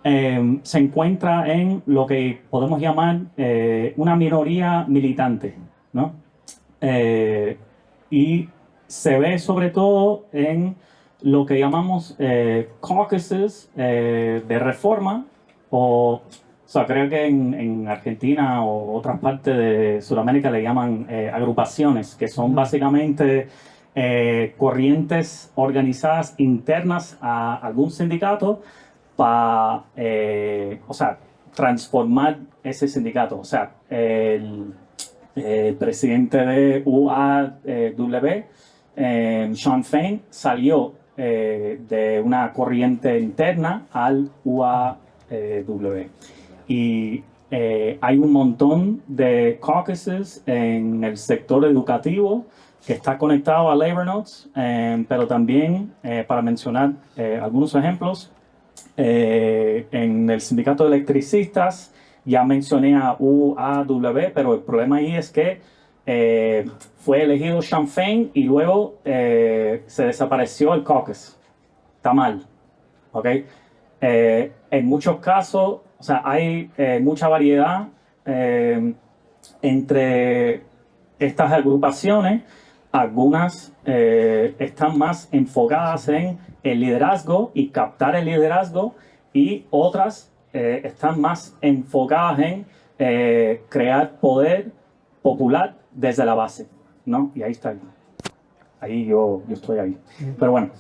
se encuentra en lo que podemos llamar una minoría militante, ¿no? Y se ve sobre todo en lo que llamamos caucuses de reforma, o sea, creo que en Argentina o otras partes de Sudamérica le llaman agrupaciones, que son básicamente corrientes organizadas internas a algún sindicato para, o sea, transformar ese sindicato. O sea, el presidente de UAW, Shawn Fain, salió de una corriente interna al UAW. Y hay un montón de caucuses en el sector educativo que está conectado a Labor Notes, pero también, para mencionar algunos ejemplos, en el sindicato de electricistas ya mencioné a UAW, pero el problema ahí es que fue elegido Shawn Fain y luego se desapareció el caucus. está mal, ¿ok? En muchos casos, o sea, hay mucha variedad entre estas agrupaciones. Algunas están más enfocadas en el liderazgo y captar el liderazgo, y otras están más enfocadas en crear poder popular desde la base, ¿no? Y ahí está. Ahí yo estoy ahí. Pero bueno,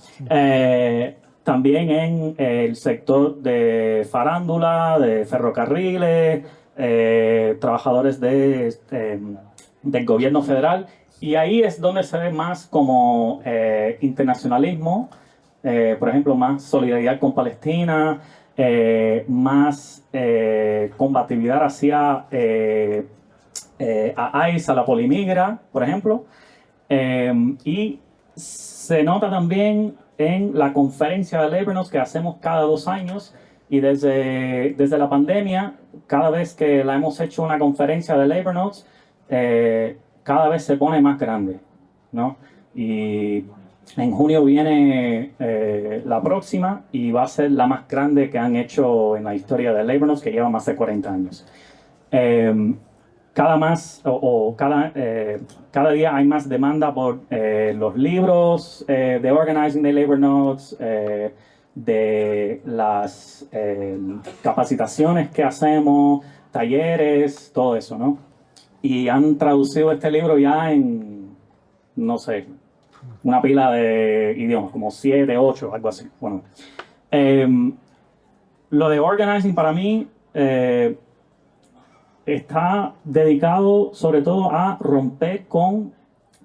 también en el sector de farándula, de ferrocarriles, trabajadores del gobierno federal, y ahí es donde se ve más como internacionalismo, por ejemplo, más solidaridad con Palestina, más combatividad hacia a ICE, a la polimigra, por ejemplo. Y se nota también en la conferencia de Labor Notes que hacemos cada 2 años, y desde la pandemia, cada vez que la hemos hecho una conferencia de Labor Notes, cada vez se pone más grande, ¿no? Y en junio viene la próxima, y va a ser la más grande que han hecho en la historia de Labor Notes, que lleva más de 40 años. Cada día hay más demanda por los libros de Organizing the Labor Notes, de las capacitaciones que hacemos, talleres, todo eso, ¿no? Y han traducido este libro ya en, no sé, una pila de idiomas, como 7, 8, algo así. Bueno, lo de Organizing para mí está dedicado sobre todo a romper con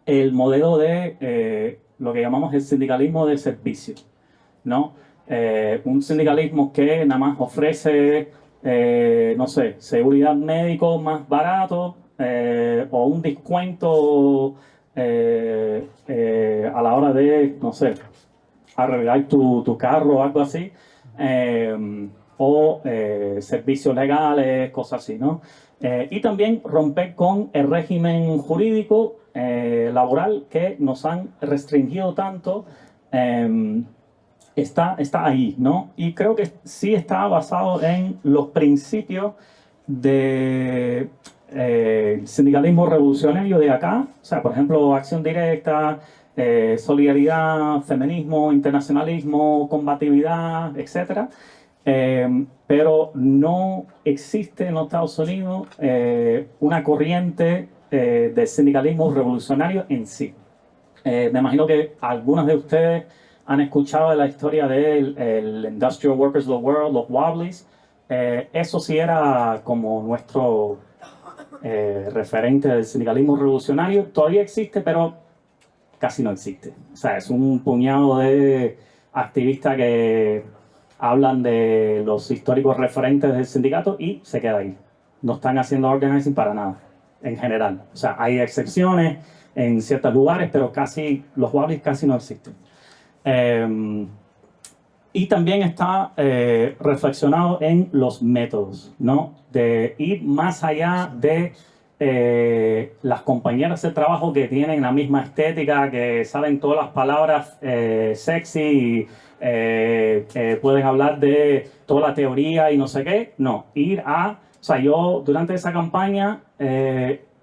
el modelo de lo que llamamos el sindicalismo de servicio, ¿no? Un sindicalismo que nada más ofrece, no sé, seguridad médico más barato, o un descuento a la hora de, no sé, arreglar tu carro o algo así, o servicios legales, cosas así, ¿no? Y también romper con el régimen jurídico laboral que nos han restringido tanto. Está ahí, ¿no? Y creo que sí está basado en los principios del sindicalismo revolucionario de acá. O sea, por ejemplo, acción directa, solidaridad, feminismo, internacionalismo, combatividad, etc. Pero no existe en los Estados Unidos una corriente de sindicalismo revolucionario en sí. Me imagino que algunos de ustedes han escuchado de la historia del Industrial Workers of the World, los Wobblies. Eso sí era como nuestro referente del sindicalismo revolucionario. Todavía existe, pero casi no existe. O sea, es un puñado de activistas que hablan de los históricos referentes del sindicato y se queda ahí. No están haciendo organizing para nada, en general. O sea, hay excepciones en ciertos lugares, pero los Wobblies casi no existen. Y también está reflexionado en los métodos, ¿no? De ir más allá de las compañeras de trabajo que tienen la misma estética, que saben todas las palabras sexy y pueden hablar de toda la teoría y no sé qué. No, o sea, yo durante esa campaña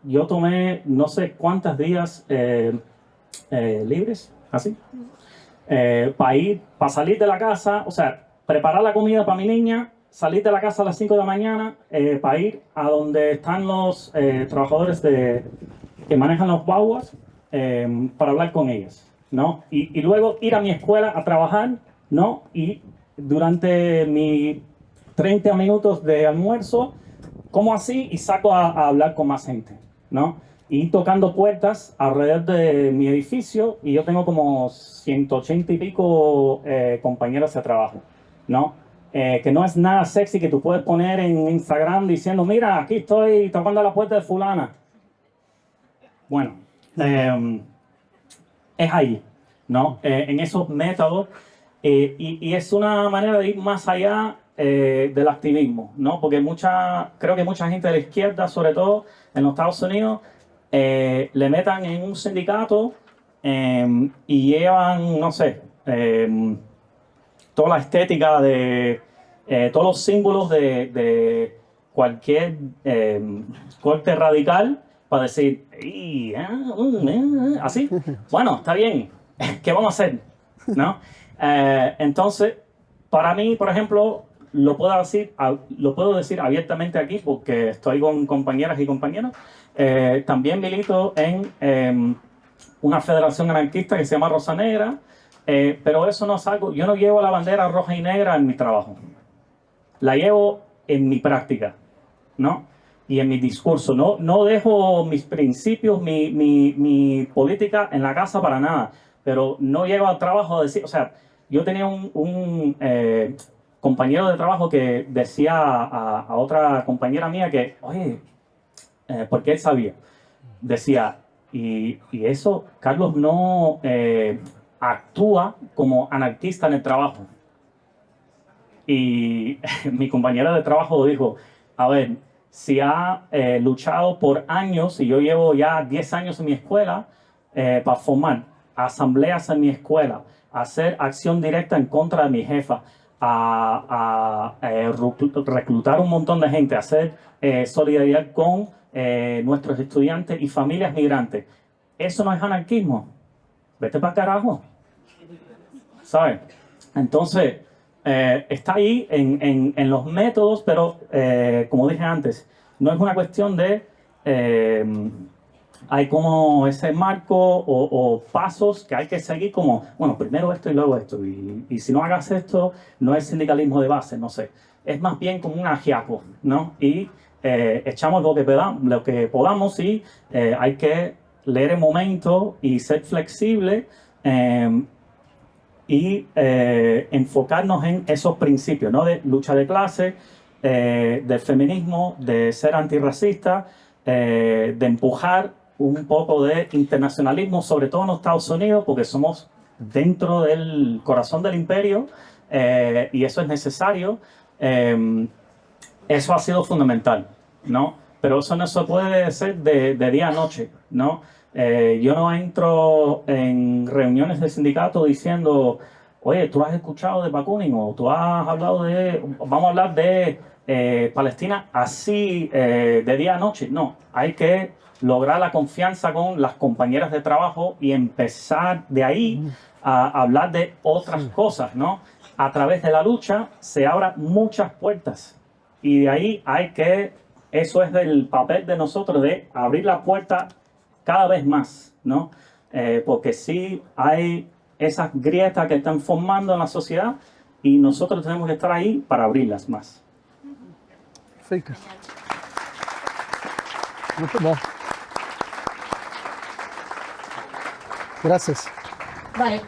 yo tomé no sé cuántos días libres, así. Para salir de la casa, o sea, preparar la comida para mi niña, salir de la casa a las 5 de la mañana, para ir a donde están los trabajadores que manejan los guaguas, para hablar con ellos, ¿no? Y luego ir a mi escuela a trabajar, ¿no? Y durante mis 30 minutos de almuerzo, como así, y saco a hablar con más gente, ¿no? Y tocando puertas alrededor de mi edificio, y yo tengo como 180 y pico compañeros de trabajo, ¿no? Que no es nada sexy que tú puedes poner en Instagram diciendo, mira, aquí estoy tocando la puerta de fulana. Bueno, es ahí, ¿no? En esos métodos, y es una manera de ir más allá del activismo, ¿no? Porque creo que mucha gente de la izquierda, sobre todo en los Estados Unidos, le metan en un sindicato y llevan, no sé, toda la estética de todos los símbolos de cualquier corte radical para decir, así, bueno, está bien, ¿qué vamos a hacer? ¿No? Entonces, para mí, por ejemplo, lo puedo decir abiertamente aquí porque estoy con compañeras y compañeros. También milito en una federación anarquista que se llama Rosa Negra, pero eso no es algo, yo no llevo la bandera roja y negra en mi trabajo, la llevo en mi práctica, ¿no? Y en mi discurso, no dejo mis principios, mi política en la casa para nada, pero no llego al trabajo a decir, o sea, yo tenía un compañero de trabajo que decía a otra compañera mía que, oye, porque él sabía, decía, y eso, Carlos no actúa como anarquista en el trabajo. Y mi compañera de trabajo dijo, a ver, si ha luchado por años, y yo llevo ya 10 años en mi escuela, para formar asambleas en mi escuela, hacer acción directa en contra de mi jefa, a reclutar un montón de gente, hacer solidaridad con nuestros estudiantes y familias migrantes. Eso no es anarquismo. Vete para carajo. ¿Sabes? Entonces, está ahí en los métodos, pero como dije antes, no es una cuestión de hay como ese marco o pasos que hay que seguir como, bueno, primero esto y luego esto, y si no hagas esto, no es sindicalismo de base, no sé. Es más bien como un ajiaco, ¿no? Y echamos lo que podamos y hay que leer el momento y ser flexible y enfocarnos en esos principios, ¿no? De lucha de clase, del feminismo, de ser antirracista, de empujar un poco de internacionalismo, sobre todo en los Estados Unidos, porque somos dentro del corazón del imperio y eso es necesario. Eso ha sido fundamental, ¿no? Pero eso no se puede hacer de día a noche, ¿no? Yo no entro en reuniones de sindicato diciendo, oye, ¿tú has escuchado de Bakunin? O tú has hablado vamos a hablar de Palestina así de día a noche. No, hay que lograr la confianza con las compañeras de trabajo y empezar de ahí a hablar de otras cosas, ¿no? A través de la lucha se abran muchas puertas y de ahí eso es el papel de nosotros, de abrir la puerta cada vez más, ¿no? Porque sí hay esas grietas que están formando en la sociedad y nosotros tenemos que estar ahí para abrirlas más. Perfecto. Muito bom. Gracias. Vale,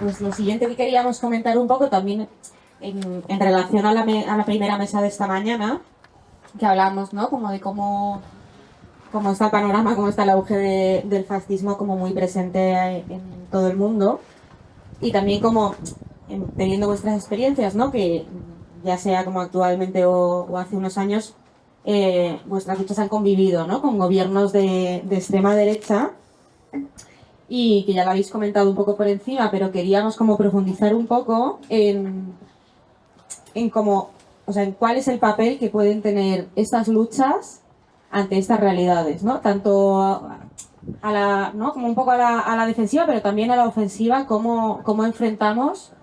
pues lo siguiente que queríamos comentar un poco también en relación a la primera mesa de esta mañana, que hablamos, ¿no? Como de cómo está el panorama, cómo está el auge del fascismo como muy presente en todo el mundo y también como teniendo vuestras experiencias, ¿no? Que ya sea como actualmente o hace unos años, vuestras luchas han convivido, ¿no? Con gobiernos de extrema derecha y que ya lo habéis comentado un poco por encima, pero queríamos como profundizar un poco en cómo, o sea, en cuál es el papel que pueden tener estas luchas ante estas realidades, ¿no? Tanto ¿no? Como un poco a la defensiva, pero también a la ofensiva, cómo enfrentamos,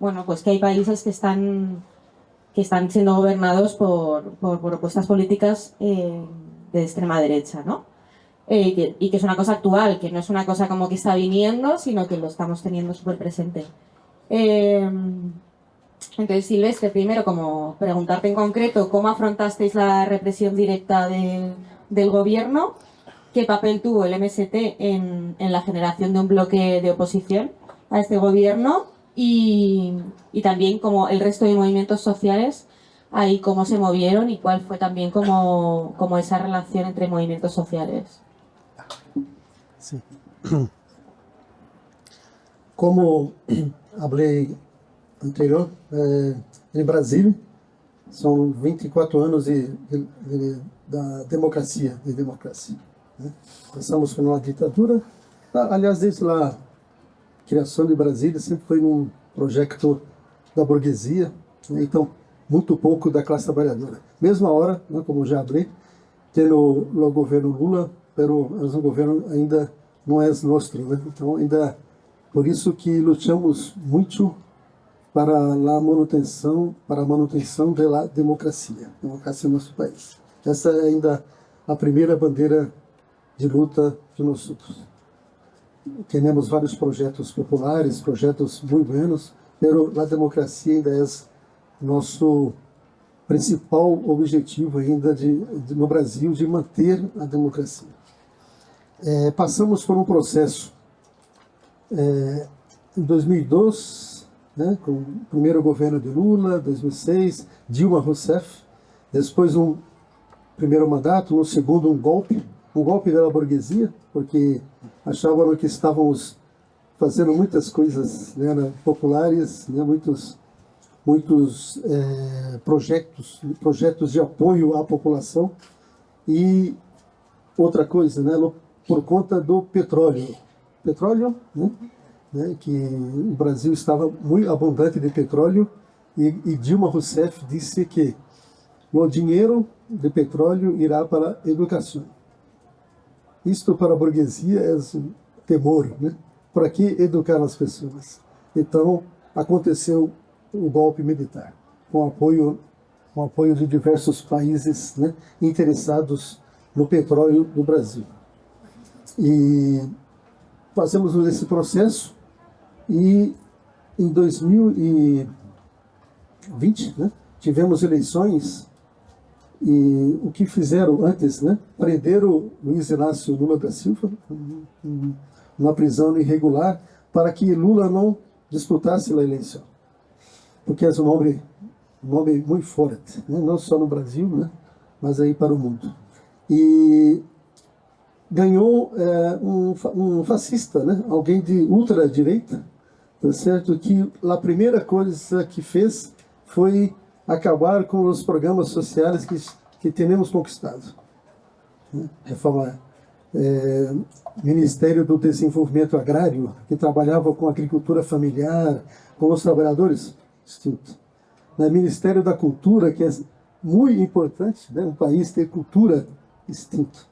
bueno, pues que hay países que están siendo gobernados por propuestas políticas de extrema derecha, ¿no? Y que es una cosa actual, que no es una cosa como que está viniendo, sino que lo estamos teniendo súper presente. Entonces, Silvestre, primero, como preguntarte en concreto cómo afrontasteis la represión directa del gobierno, qué papel tuvo el MST en la generación de un bloque de oposición a este gobierno y también como el resto de movimientos sociales, ahí cómo se movieron y cuál fue también como esa relación entre movimientos sociales. Sí. Como hablei anterior, em Brasília, são 24 anos da democracia, né? Passamos por uma ditadura, aliás, desde lá criação de Brasília sempre foi um projeto da burguesia, né? Então, muito pouco da classe trabalhadora. Mesma hora, né, como já falei, tendo o governo Lula, mas o governo ainda não é nosso, né? Então, ainda por isso que lutamos muito para a manutenção da democracia no nosso país. Essa é ainda a primeira bandeira de luta de nós outros. Temos vários projetos populares, projetos muito buenos, mas a democracia ainda é nosso principal objetivo ainda no Brasil, de manter a democracia. Passamos por um processo em 2002, né, com o primeiro governo de Lula, 2006, Dilma Rousseff, depois um primeiro mandato, no segundo um golpe da burguesia, porque achavam que estávamos fazendo muitas coisas, né, populares, né, muitos projetos de apoio à população. E outra coisa, né, por conta do petróleo, né, que o Brasil estava muito abundante de petróleo, e Dilma Rousseff disse que o dinheiro de petróleo irá para a educação. Isto para a burguesia é um temor, né? Para que educar as pessoas? Então, aconteceu o golpe militar, com apoio de diversos países, né, interessados no petróleo do Brasil. E passamos nesse processo, e em 2020, né, tivemos eleições, e o que fizeram antes, né, prenderam Luiz Inácio Lula da Silva numa prisão irregular, para que Lula não disputasse a eleição, porque é um nome muito forte, né, não só no Brasil, né, mas aí para o mundo. E ganhou um fascista, né, alguém de ultradireita, tá certo? Que a primeira coisa que fez foi acabar com os programas sociais que temos conquistado. Reforma, Ministério do Desenvolvimento Agrário, que trabalhava com agricultura familiar, com os trabalhadores, extinto. Ministério da Cultura, que é muito importante, né? Um país ter cultura, extinto.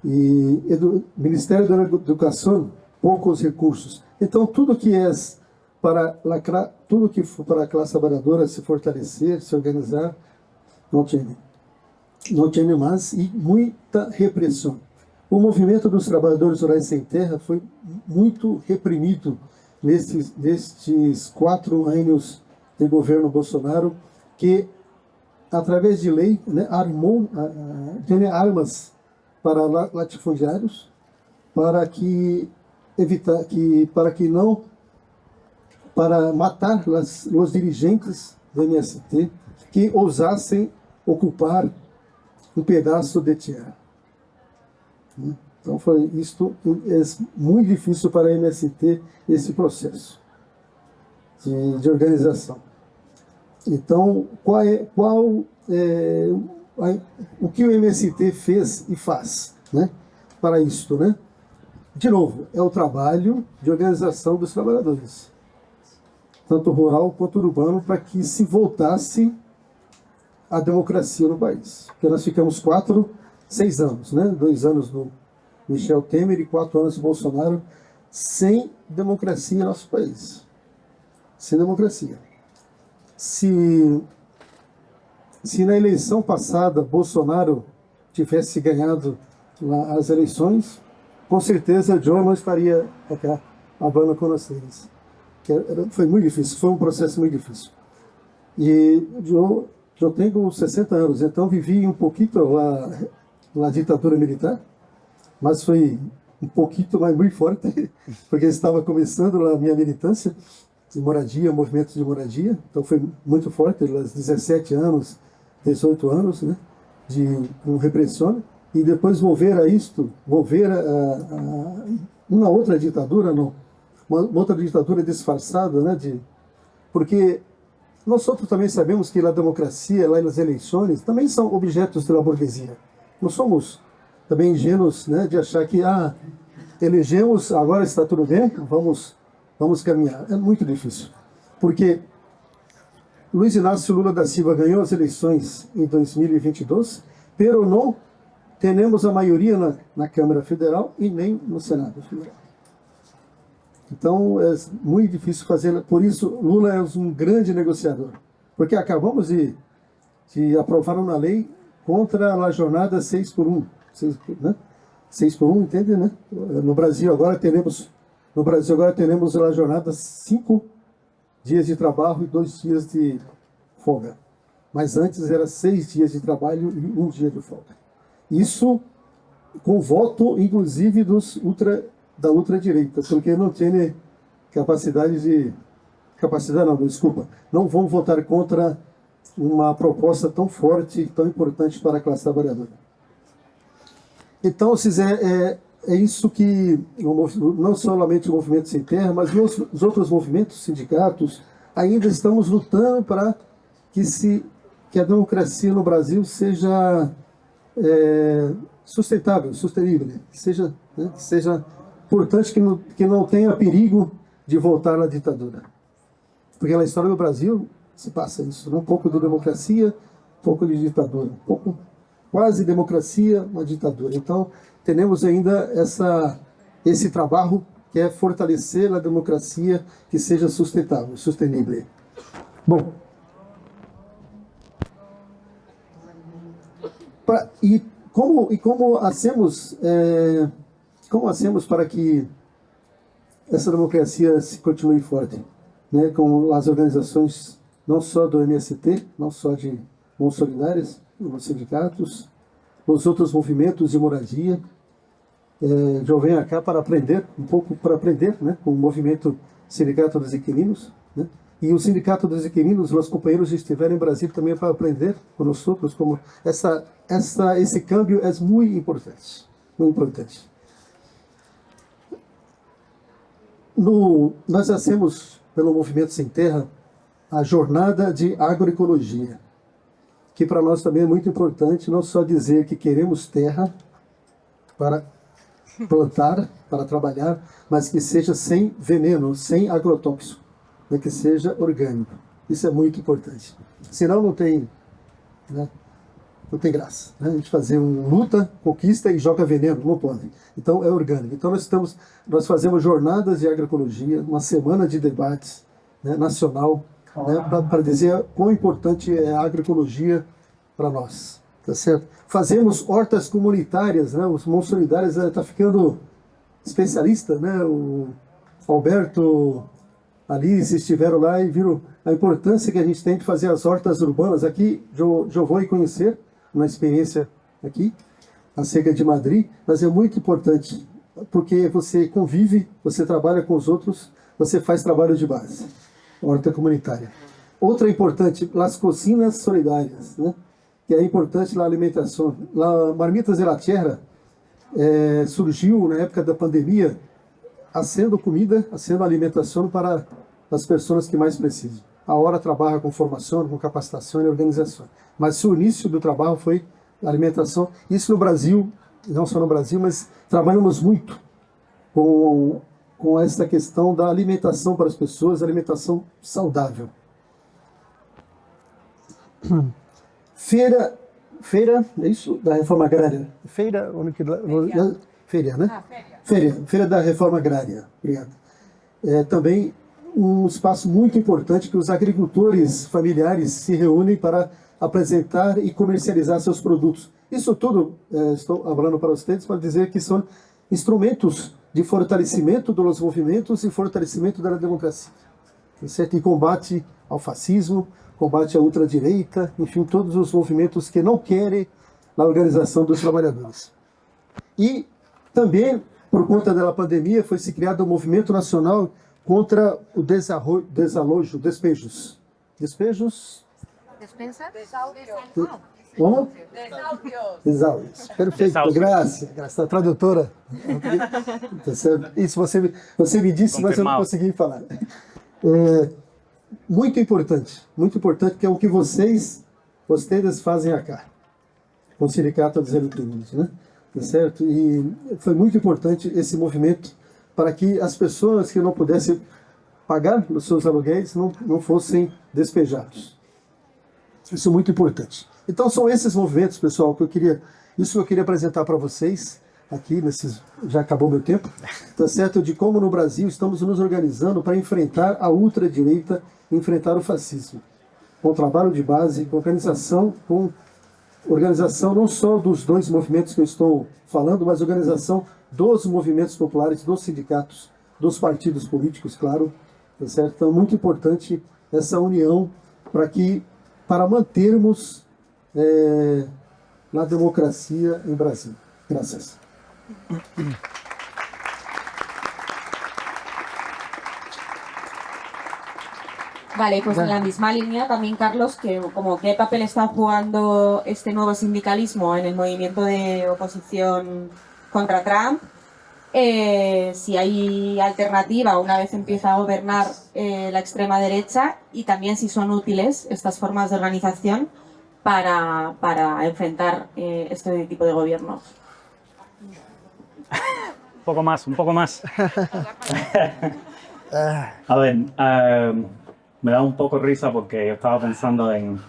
E Ministério da Educação, poucos recursos. Então, tudo que for para a classe trabalhadora se fortalecer, se organizar, não tinha mais, e muita repressão. O movimento dos trabalhadores rurais sem terra foi muito reprimido nestes 4 anos de governo Bolsonaro, que, através de lei, né, tem armas para latifundiários, para matar os dirigentes do MST que ousassem ocupar um pedaço de terra. Então é muito difícil para a MST esse processo de organização. Então, o que o MST fez e faz, né, para isto, né? De novo, é o trabalho de organização dos trabalhadores, tanto rural quanto urbano, para que se voltasse a democracia no país. Porque nós ficamos 6 anos, né? 2 anos do Michel Temer e 4 anos do Bolsonaro, sem democracia em nosso país. Sem democracia. Se na eleição passada Bolsonaro tivesse ganhado as eleições, com certeza Joe não estaria aqui falando com vocês. Foi muito difícil, foi um processo muito difícil. E eu tenho 60 anos, então vivi um pouquinho na ditadura militar, mas foi um pouquinho, mas muito forte, porque estava começando a minha militância de moradia, movimento de moradia, então foi muito forte, aos 17 anos, 18 anos, né, com repressão, e depois volver a uma outra ditadura, uma outra ditadura disfarçada, né, porque nós outros também sabemos que a democracia, lá nas eleições, também são objetos da burguesia. Não somos também ingênuos, né, de achar que elegemos, agora está tudo bem, vamos vamos caminhar. É muito difícil, porque Luiz Inácio Lula da Silva ganhou as eleições em 2022, pero não temos a maioria na Câmara Federal e nem no Senado Federal. Então é muito difícil fazer, por isso Lula é um grande negociador, porque acabamos de aprovar uma lei contra a jornada 6x1, 6x1, entende, né? No Brasil agora teremos a jornada 5 dias de trabalho e 2 dias de folga. Mas antes era 6 dias de trabalho e 1 dia de folga. Isso com voto, inclusive, da ultradireita, porque não tem não vão votar contra uma proposta tão forte e tão importante para a classe trabalhadora. Então, é isso que, não somente o Movimento Sem Terra, mas os outros movimentos, sindicatos, ainda estamos lutando para que a democracia no Brasil seja sustentável, sustentável, que seja importante, que não tenha perigo de voltar à ditadura. Porque na história do Brasil se passa isso, né? Um pouco de democracia, um pouco de ditadura, um pouco quase democracia, uma ditadura. Então, temos ainda esse trabalho que é fortalecer a democracia que seja sustentável, sustentável. Bom, como hacemos para que essa democracia se continue forte, né? Com as organizações não só do MST, não só de mãos solidárias, os sindicatos, os outros movimentos de moradia. Eu venho cá para aprender, né, com o movimento Sindicato dos Inquilinos, né? E o Sindicato dos Inquilinos, os companheiros estiveram em Brasília também para aprender conosco, como esse câmbio é muito importante, muito importante. Nós hacemos, pelo Movimento Sem Terra, a jornada de agroecologia, que para nós também é muito importante, não só dizer que queremos terra para plantar, para trabalhar, mas que seja sem veneno, sem agrotóxico, né, que seja orgânico. Isso é muito importante. Senão não tem graça, né? A gente fazer luta, conquista e joga veneno, não pode. Então é orgânico. Então nós fazemos jornadas de agroecologia, uma semana de debates, né, nacional, né, para dizer quão importante é a agroecologia para nós, tá certo? Fazemos hortas comunitárias, né? Os mãos solidárias está ficando especialista, né? O Alberto, Alice estiveram lá e viram a importância que a gente tem de fazer as hortas urbanas. Aqui, eu vou conhecer uma experiência aqui, acerca de Madrid, mas é muito importante, porque você convive, você trabalha com os outros, você faz trabalho de base. Horta comunitária. Outra importante, as cocinas solidárias, né? Que é importante na alimentação. Marmitas de la Tierra surgiu na época da pandemia, sendo comida, sendo alimentação para as pessoas que mais precisam. A hora trabalha com formação, com capacitação e organização. Mas o início do trabalho foi a alimentação. Isso no Brasil, não só no Brasil, mas trabalhamos muito com essa questão da alimentação para as pessoas, alimentação saudável. Feira, é isso? Da Reforma Agrária. Feira, né? Feira da Reforma Agrária. Obrigado. Também um espaço muito importante que os agricultores familiares se reúnem para apresentar e comercializar seus produtos. Isso tudo, estou falando para vocês, para dizer que são instrumentos de fortalecimento dos movimentos e fortalecimento da democracia. Certo? E combate ao fascismo, combate à ultradireita, enfim, todos os movimentos que não querem a organização dos trabalhadores. E também, por conta da pandemia, foi se criado um movimento nacional contra o desalojo, despejos. Despejos? Despensa? Como? Desáudios. Perfeito, graças. A tradutora. Isso você me disse, mas eu não consegui falar. Muito importante, que é o que vocês fazem acá, com o Sindicato dos Agricultores, né? Tá certo? E foi muito importante esse movimento para que as pessoas que não pudessem pagar os seus aluguéis não fossem despejados. Isso é muito importante. Então são esses movimentos, pessoal, que eu queria apresentar para vocês aqui já acabou meu tempo, tá certo? De como no Brasil estamos nos organizando para enfrentar a ultradireita, enfrentar o fascismo, com trabalho de base, com organização não só dos dois movimentos que eu estou falando, mas organização dos movimentos populares, dos sindicatos, dos partidos políticos, claro, tá certo? Então, muito importante essa união para mantermos a democracia em Brasil. Graças. Vale, pues en la misma línea también, Carlos, que como qué papel está jugando este nuevo sindicalismo en el movimiento de oposición contra Trump, si hay alternativa una vez empieza a gobernar la extrema derecha, y también si son útiles estas formas de organización para enfrentar este tipo de gobiernos. Un poco más, un poco más. A ver, me da un poco risa porque yo estaba pensando en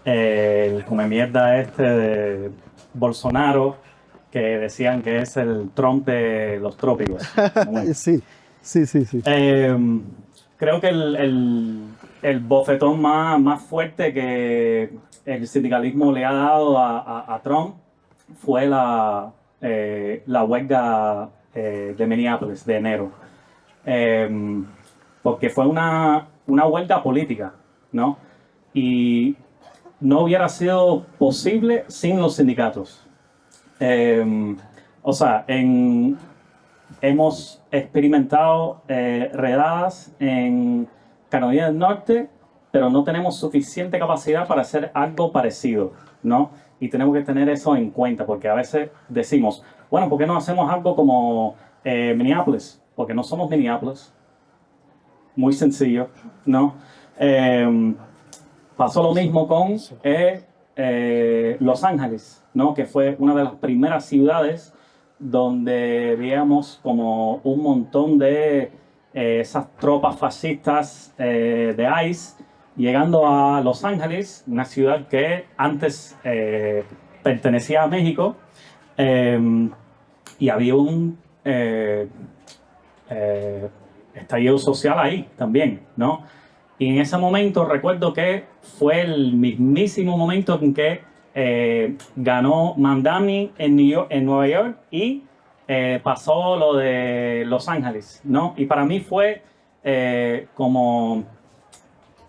el come mierda de Bolsonaro, que decían que es el Trump de los trópicos. Sí. Creo que el bofetón más fuerte que el sindicalismo le ha dado a Trump fue la huelga de Minneapolis de enero. Porque fue una huelga política, ¿no? Y no hubiera sido posible sin los sindicatos. O sea, hemos experimentado redadas en Carolina del Norte, pero no tenemos suficiente capacidad para hacer algo parecido, ¿no? Y tenemos que tener eso en cuenta, porque a veces decimos, bueno, ¿por qué no hacemos algo como Minneapolis? Porque no somos Minneapolis. Muy sencillo, ¿no? Pasó lo mismo con Los Ángeles, ¿no? Que fue una de las primeras ciudades donde veíamos como un montón de esas tropas fascistas de ICE llegando a Los Ángeles, una ciudad que antes pertenecía a México, y había un estallido social ahí también, ¿no? Y en ese momento recuerdo que fue el mismísimo momento en que ganó Mamdani en Nueva York y pasó lo de Los Ángeles, ¿no? Y para mí fue como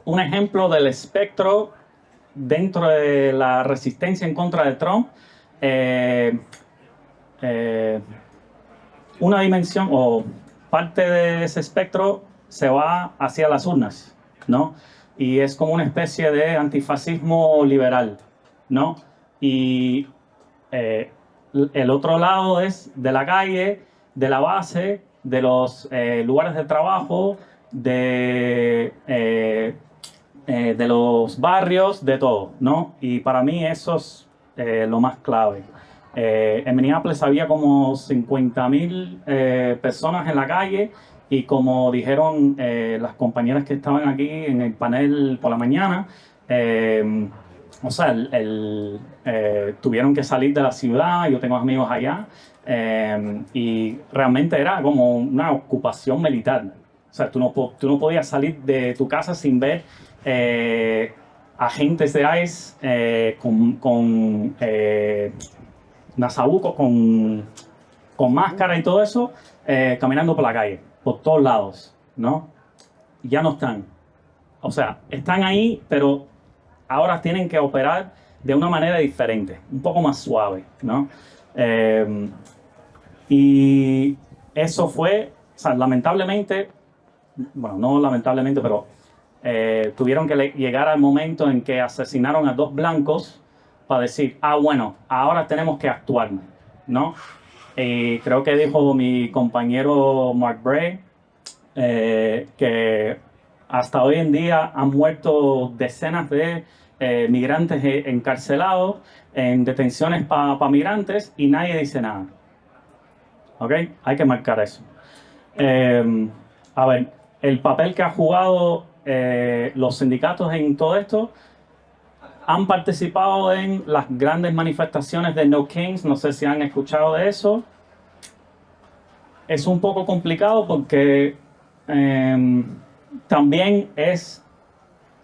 un ejemplo del espectro dentro de la resistencia en contra de Trump, una dimensión o parte de ese espectro se va hacia las urnas, ¿no? Y es como una especie de antifascismo liberal, ¿no? Y el otro lado es de la calle, de la base, de los lugares de trabajo, de los barrios, de todo, ¿no? Y para mí eso es lo más clave. En Minneapolis había como 50.000 personas en la calle y como dijeron las compañeras que estaban aquí en el panel por la mañana, o sea, tuvieron que salir de la ciudad, yo tengo amigos allá, y realmente era como una ocupación militar. O sea, tú no podías salir de tu casa sin ver agentes de ICE con nasabucos, con máscara y todo eso, caminando por la calle, por todos lados, ¿no? Ya no están. O sea, están ahí, pero ahora tienen que operar de una manera diferente, un poco más suave, ¿no? Y eso fue, o sea, lamentablemente, bueno, no lamentablemente, pero tuvieron que llegar al momento en que asesinaron a 2 blancos para decir, bueno, ahora tenemos que actuar, ¿no? Y creo que dijo mi compañero Mark Bray que hasta hoy en día han muerto decenas de migrantes encarcelados en detenciones para migrantes y nadie dice nada. ¿Ok? Hay que marcar eso. A ver, el papel que ha jugado los sindicatos en todo esto. Han participado en las grandes manifestaciones de No Kings, no sé si han escuchado de eso. Es un poco complicado porque también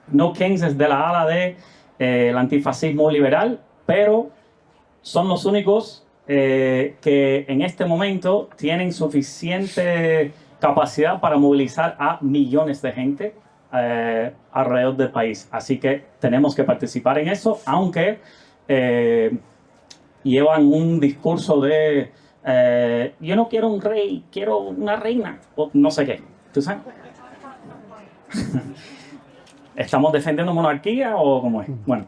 No Kings es de la ala de el antifascismo liberal, pero son los únicos que en este momento tienen suficiente capacidad para movilizar a millones de gente alrededor del país. Así que tenemos que participar en eso, aunque llevan un discurso de yo no quiero un rey, quiero una reina, o no sé qué. ¿Tú sabes? ¿Estamos defendiendo monarquía o cómo es? Bueno,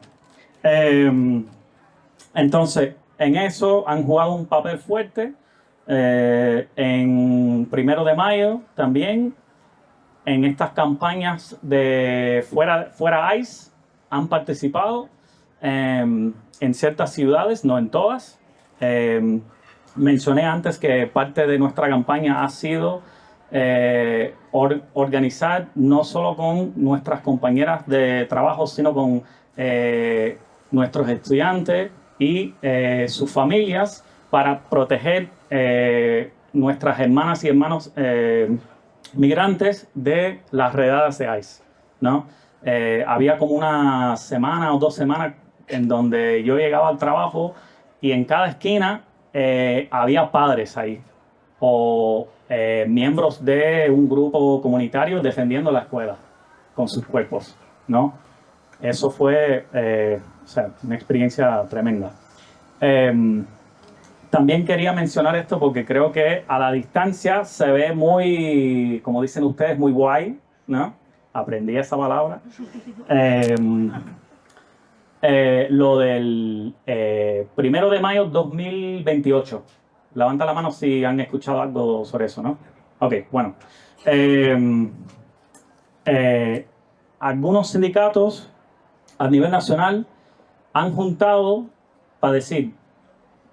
entonces, en eso han jugado un papel fuerte. En 1 de mayo también, en estas campañas de fuera ICE, han participado en ciertas ciudades, no en todas. Mencioné antes que parte de nuestra campaña ha sido organizar no solo con nuestras compañeras de trabajo, sino con nuestros estudiantes y sus familias para proteger nuestras hermanas y hermanos migrantes de las redadas de ICE, ¿no? Había como una semana o 2 semanas en donde yo llegaba al trabajo y en cada esquina había padres ahí o miembros de un grupo comunitario defendiendo la escuela con sus cuerpos, ¿no? Eso fue una experiencia tremenda. También quería mencionar esto porque creo que a la distancia se ve muy, como dicen ustedes, muy guay, ¿no? Aprendí esa palabra. Lo del 1 de mayo 2028. Levanta la mano si han escuchado algo sobre eso, ¿no? Ok, bueno. Algunos sindicatos a nivel nacional han juntado para decir,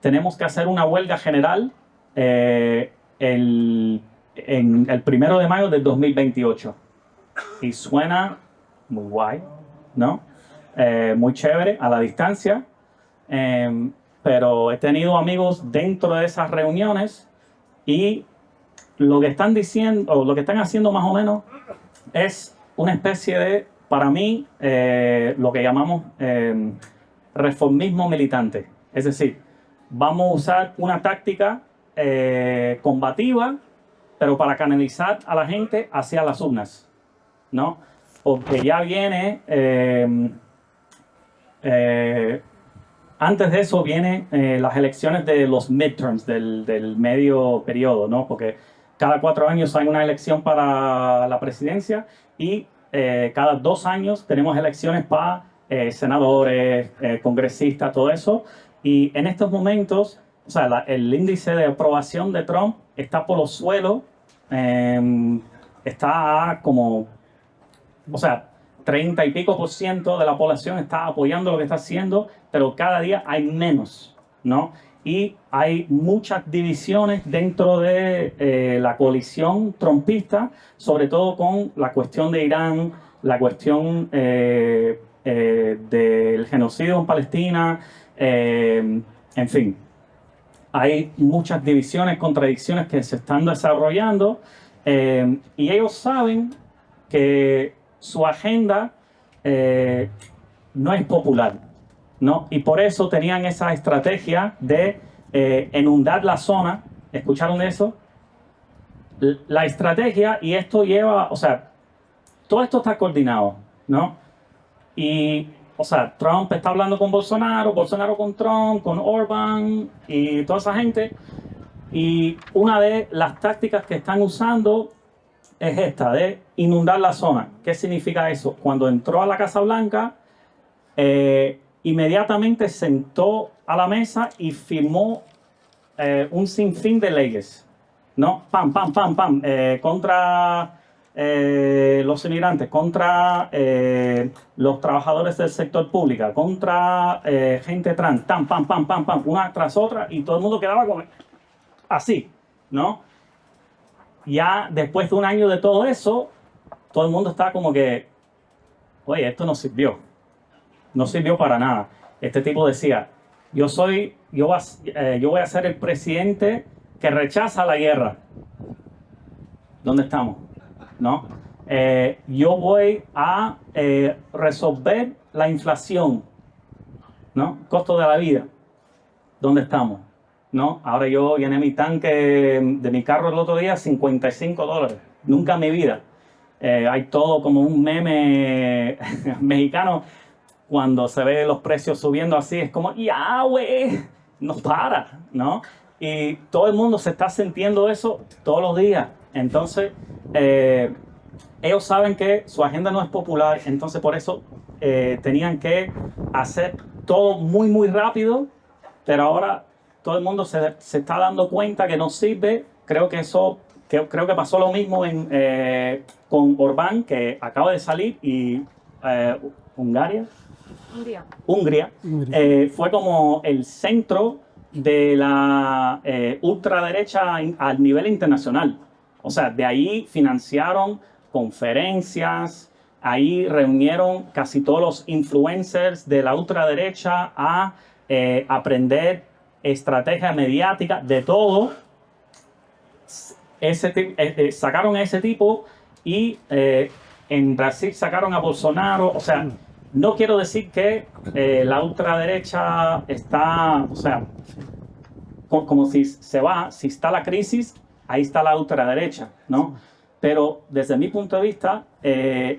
tenemos que hacer una huelga general en el 1 de mayo del 2028. Y suena muy guay, ¿no? Muy chévere a la distancia. Pero he tenido amigos dentro de esas reuniones y lo que están diciendo, o lo que están haciendo más o menos, es una especie de, para mí, lo que llamamos reformismo militante. Es decir, vamos a usar una táctica combativa, pero para canalizar a la gente hacia las urnas, ¿no? Porque ya viene, antes de eso vienen las elecciones de los midterms, del medio periodo, ¿no? Porque cada 4 años hay una elección para la presidencia y cada 2 años tenemos elecciones para senadores, congresistas, todo eso. Y en estos momentos, o sea, el índice de aprobación de Trump está por los suelos, está como, o sea, 30 y pico % de la población está apoyando lo que está haciendo, pero cada día hay menos, ¿no? Y hay muchas divisiones dentro de la coalición trumpista, sobre todo con la cuestión de Irán, la cuestión del genocidio en Palestina, en fin. Hay muchas divisiones, contradicciones que se están desarrollando y ellos saben que su agenda no es popular, ¿no? Y por eso tenían esa estrategia de inundar la zona. ¿Escucharon de eso? La estrategia, y esto lleva, o sea, todo esto está coordinado, ¿no? Y, o sea, Trump está hablando con Bolsonaro, Bolsonaro con Trump, con Orbán y toda esa gente. Y una de las tácticas que están usando es esta, de inundar la zona. ¿Qué significa eso? Cuando entró a la Casa Blanca, inmediatamente sentó a la mesa y firmó un sinfín de leyes, ¿no? Pam, pam, pam, pam, contra los inmigrantes, contra los trabajadores del sector público, contra gente trans, pam, pam, pam, pam, pam, una tras otra, y todo el mundo quedaba como así, ¿no? Ya después de un año de todo eso, todo el mundo está como que, oye, esto no sirvió. No sirvió para nada. Este tipo decía, yo voy a ser el presidente que rechaza la guerra. ¿Dónde estamos? ¿No? Yo voy a resolver la inflación, ¿no? Costo de la vida. ¿Dónde estamos? ¿No? Ahora yo llené mi tanque de mi carro el otro día, $55. Nunca en mi vida. Hay todo como un meme mexicano. Cuando se ve los precios subiendo así, es como, ya, güey, no para, ¿no? Y todo el mundo se está sintiendo eso todos los días. Entonces, ellos saben que su agenda no es popular, entonces por eso tenían que hacer todo muy, muy rápido, pero ahora todo el mundo se está dando cuenta que no sirve. Creo que pasó lo mismo con Orbán, que acaba de salir, y Hungría fue como el centro de la ultraderecha al nivel internacional. O sea, de ahí financiaron conferencias, ahí reunieron casi todos los influencers de la ultraderecha a aprender estrategia mediática, de todo. Sacaron a ese tipo y en Brasil sacaron a Bolsonaro. O sea, no quiero decir que la ultraderecha está, o sea, como si si está la crisis, ahí está la ultraderecha, ¿no? Pero desde mi punto de vista,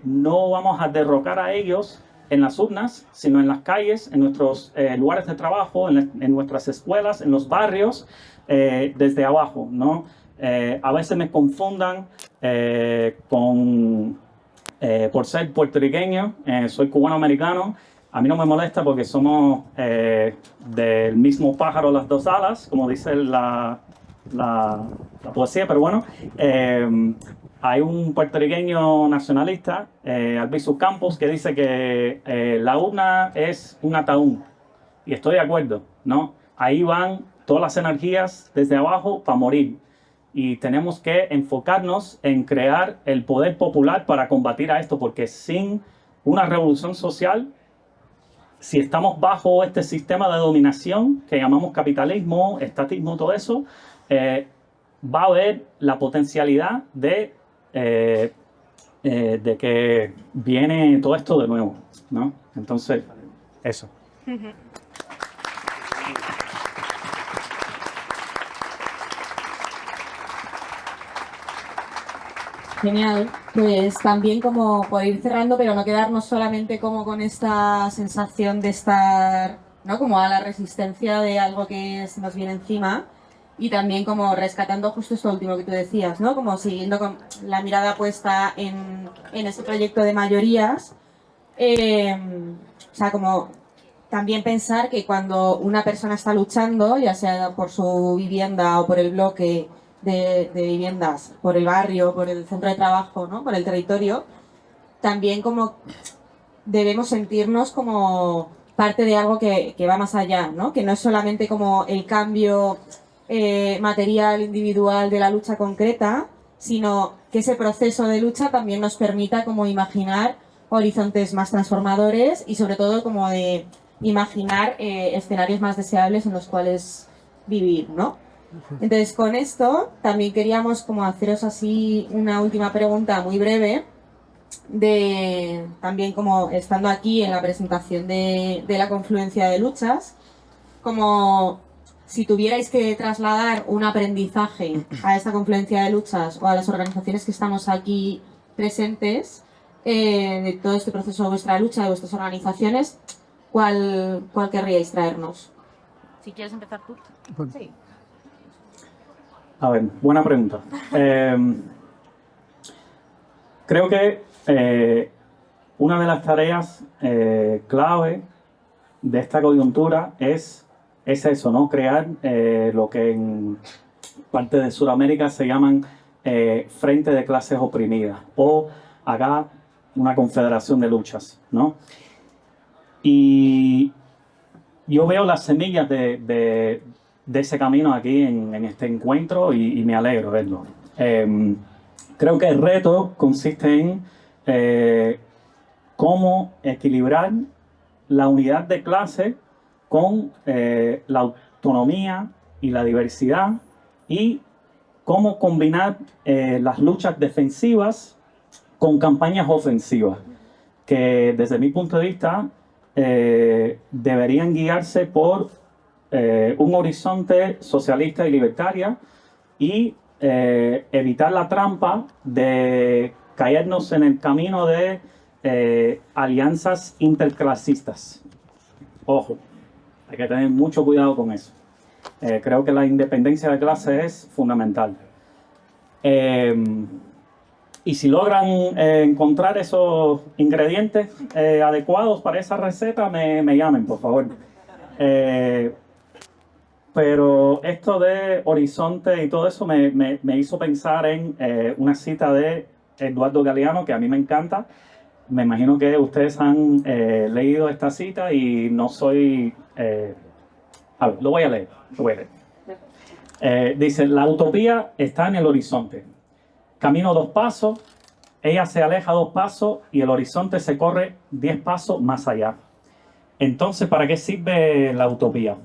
no vamos a derrocar a ellos en las urnas, sino en las calles, en nuestros lugares de trabajo, en nuestras escuelas, en los barrios, desde abajo, ¿no? A veces me confundan por ser puertorriqueño, soy cubano-americano. A mí no me molesta porque somos del mismo pájaro las dos alas, como dice la poesía, pero bueno, hay un puertorriqueño nacionalista, Albizu Campos, que dice que la urna es un ataúd, y estoy de acuerdo, ¿no? Ahí van todas las energías desde abajo para morir, y tenemos que enfocarnos en crear el poder popular para combatir a esto, porque sin una revolución social, si estamos bajo este sistema de dominación que llamamos capitalismo, estatismo, todo eso, va a haber la potencialidad de que viene todo esto de nuevo, ¿no? Entonces, eso. Genial, pues también como por ir cerrando, pero no quedarnos solamente como con esta sensación de estar, ¿no? Como a la resistencia de algo que se nos viene encima, y también como rescatando justo esto último que tú decías, ¿no? Como siguiendo con la mirada puesta en ese proyecto de mayorías, o sea, como también pensar que cuando una persona está luchando, ya sea por su vivienda o por el bloque de viviendas, por el barrio, por el centro de trabajo, ¿no? Por el territorio, también como debemos sentirnos como parte de algo que va más allá, ¿no? Que no es solamente como el cambio material, individual de la lucha concreta, sino que ese proceso de lucha también nos permita como imaginar horizontes más transformadores y sobre todo como de imaginar escenarios más deseables en los cuales vivir, ¿no? Entonces, con esto también queríamos como haceros así una última pregunta muy breve, también como estando aquí en la presentación de la confluencia de luchas, como si tuvierais que trasladar un aprendizaje a esta confluencia de luchas o a las organizaciones que estamos aquí presentes, de todo este proceso de vuestra lucha, de vuestras organizaciones, ¿cuál querríais traernos? Si quieres empezar tú. Sí. A ver, buena pregunta. Creo que una de las tareas clave de esta coyuntura es eso, ¿no? Crear lo que en parte de Sudamérica se llaman frente de clases oprimidas, o acá una confederación de luchas, ¿no? Y yo veo las semillas de ese camino aquí en este encuentro y me alegro verlo. Creo que el reto consiste en cómo equilibrar la unidad de clase con la autonomía y la diversidad y cómo combinar las luchas defensivas con campañas ofensivas, que desde mi punto de vista deberían guiarse por un horizonte socialista y libertaria y evitar la trampa de caernos en el camino de alianzas interclasistas. Ojo, hay que tener mucho cuidado con eso. Creo que la independencia de clase es fundamental. Y si logran encontrar esos ingredientes adecuados para esa receta, me llamen, por favor. Pero esto de horizonte y todo eso me hizo pensar en una cita de Eduardo Galeano, que a mí me encanta. Me imagino que ustedes han leído esta cita y no soy... a ver, lo voy a leer. Dice, la utopía está en el horizonte. Camino 2 pasos, ella se aleja 2 pasos y el horizonte se corre 10 pasos más allá. Entonces, ¿para qué sirve la utopía?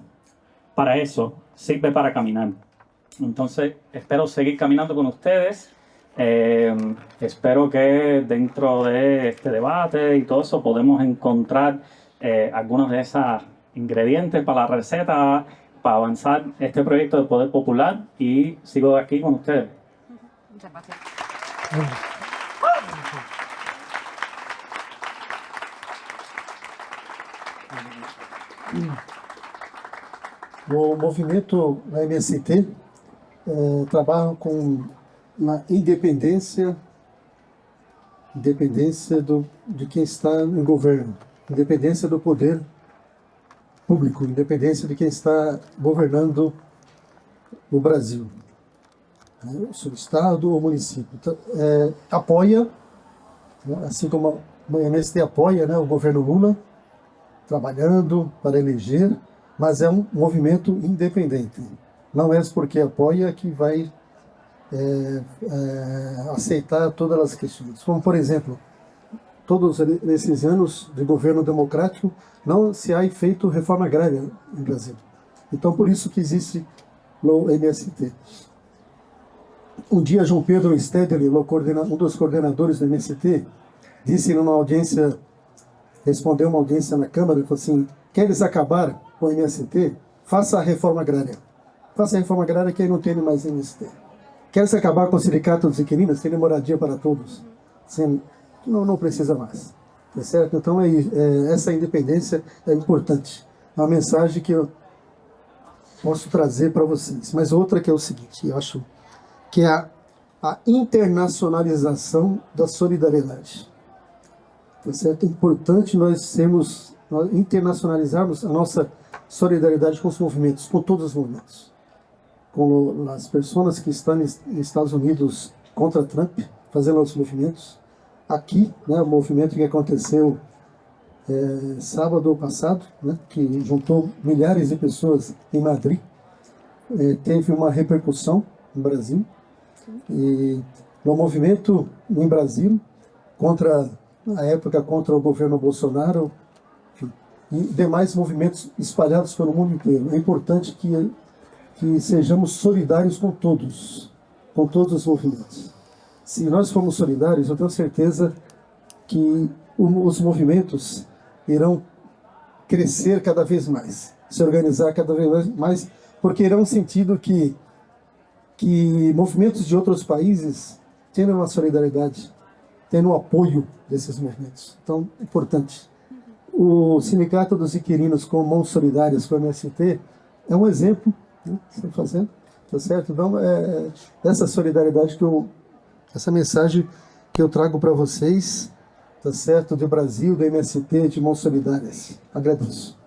Para eso, sirve para caminar. Entonces, espero seguir caminando con ustedes. Espero que dentro de este debate y todo eso podemos encontrar algunos de esos ingredientes para la receta, para avanzar este proyecto de poder popular, y sigo aquí con ustedes. Muchas gracias. O movimento na MST trabalha com uma independência de quem está no governo, independência do poder público, independência de quem está governando o Brasil, o Estado ou o município. Então, apoia, assim como a MST apoia, o governo Lula, trabalhando para eleger, mas é um movimento independente. Não é porque apoia que vai aceitar todas as questões. Como, por exemplo, todos esses anos de governo democrático, não se ha feito reforma agrária no Brasil. Então, por isso que existe o MST. Um dia, João Pedro Stedley, um dos coordenadores do MST, disse numa audiência, respondeu uma audiência na Câmara, falou assim: queres acabar com o MST? Faça a reforma agrária. Faça a reforma agrária que aí não tem mais MST. Queres acabar com o sindicato dos inquilinos? Tem moradia para todos. Não precisa mais. Tá certo? Então, essa independência é importante. É uma mensagem que eu posso trazer para vocês. Mas outra que é o seguinte, eu acho que é a internacionalização da solidariedade. Tá certo? É importante nós internacionalizarmos a nossa solidariedade com os movimentos, com todos os movimentos. Com as pessoas que estão nos Estados Unidos contra Trump, fazendo os movimentos. Aqui, o movimento que aconteceu sábado passado, que juntou milhares de pessoas em Madrid, teve uma repercussão no Brasil. E o movimento em Brasil, na época, contra o governo Bolsonaro, e demais movimentos espalhados pelo mundo inteiro. É importante que sejamos solidários com todos os movimentos. Se nós formos solidários, eu tenho certeza que os movimentos irão crescer cada vez mais, se organizar cada vez mais, porque irão sentido que movimentos de outros países têm uma solidariedade, têm um apoio desses movimentos. Então, é importante. O Sindicato dos Inquilinos com Mãos Solidárias, com o MST, é um exemplo, estão fazendo, tá certo? Então, essa solidariedade essa mensagem que eu trago para vocês, tá certo? Do Brasil, do MST, de Mãos Solidárias. Agradeço.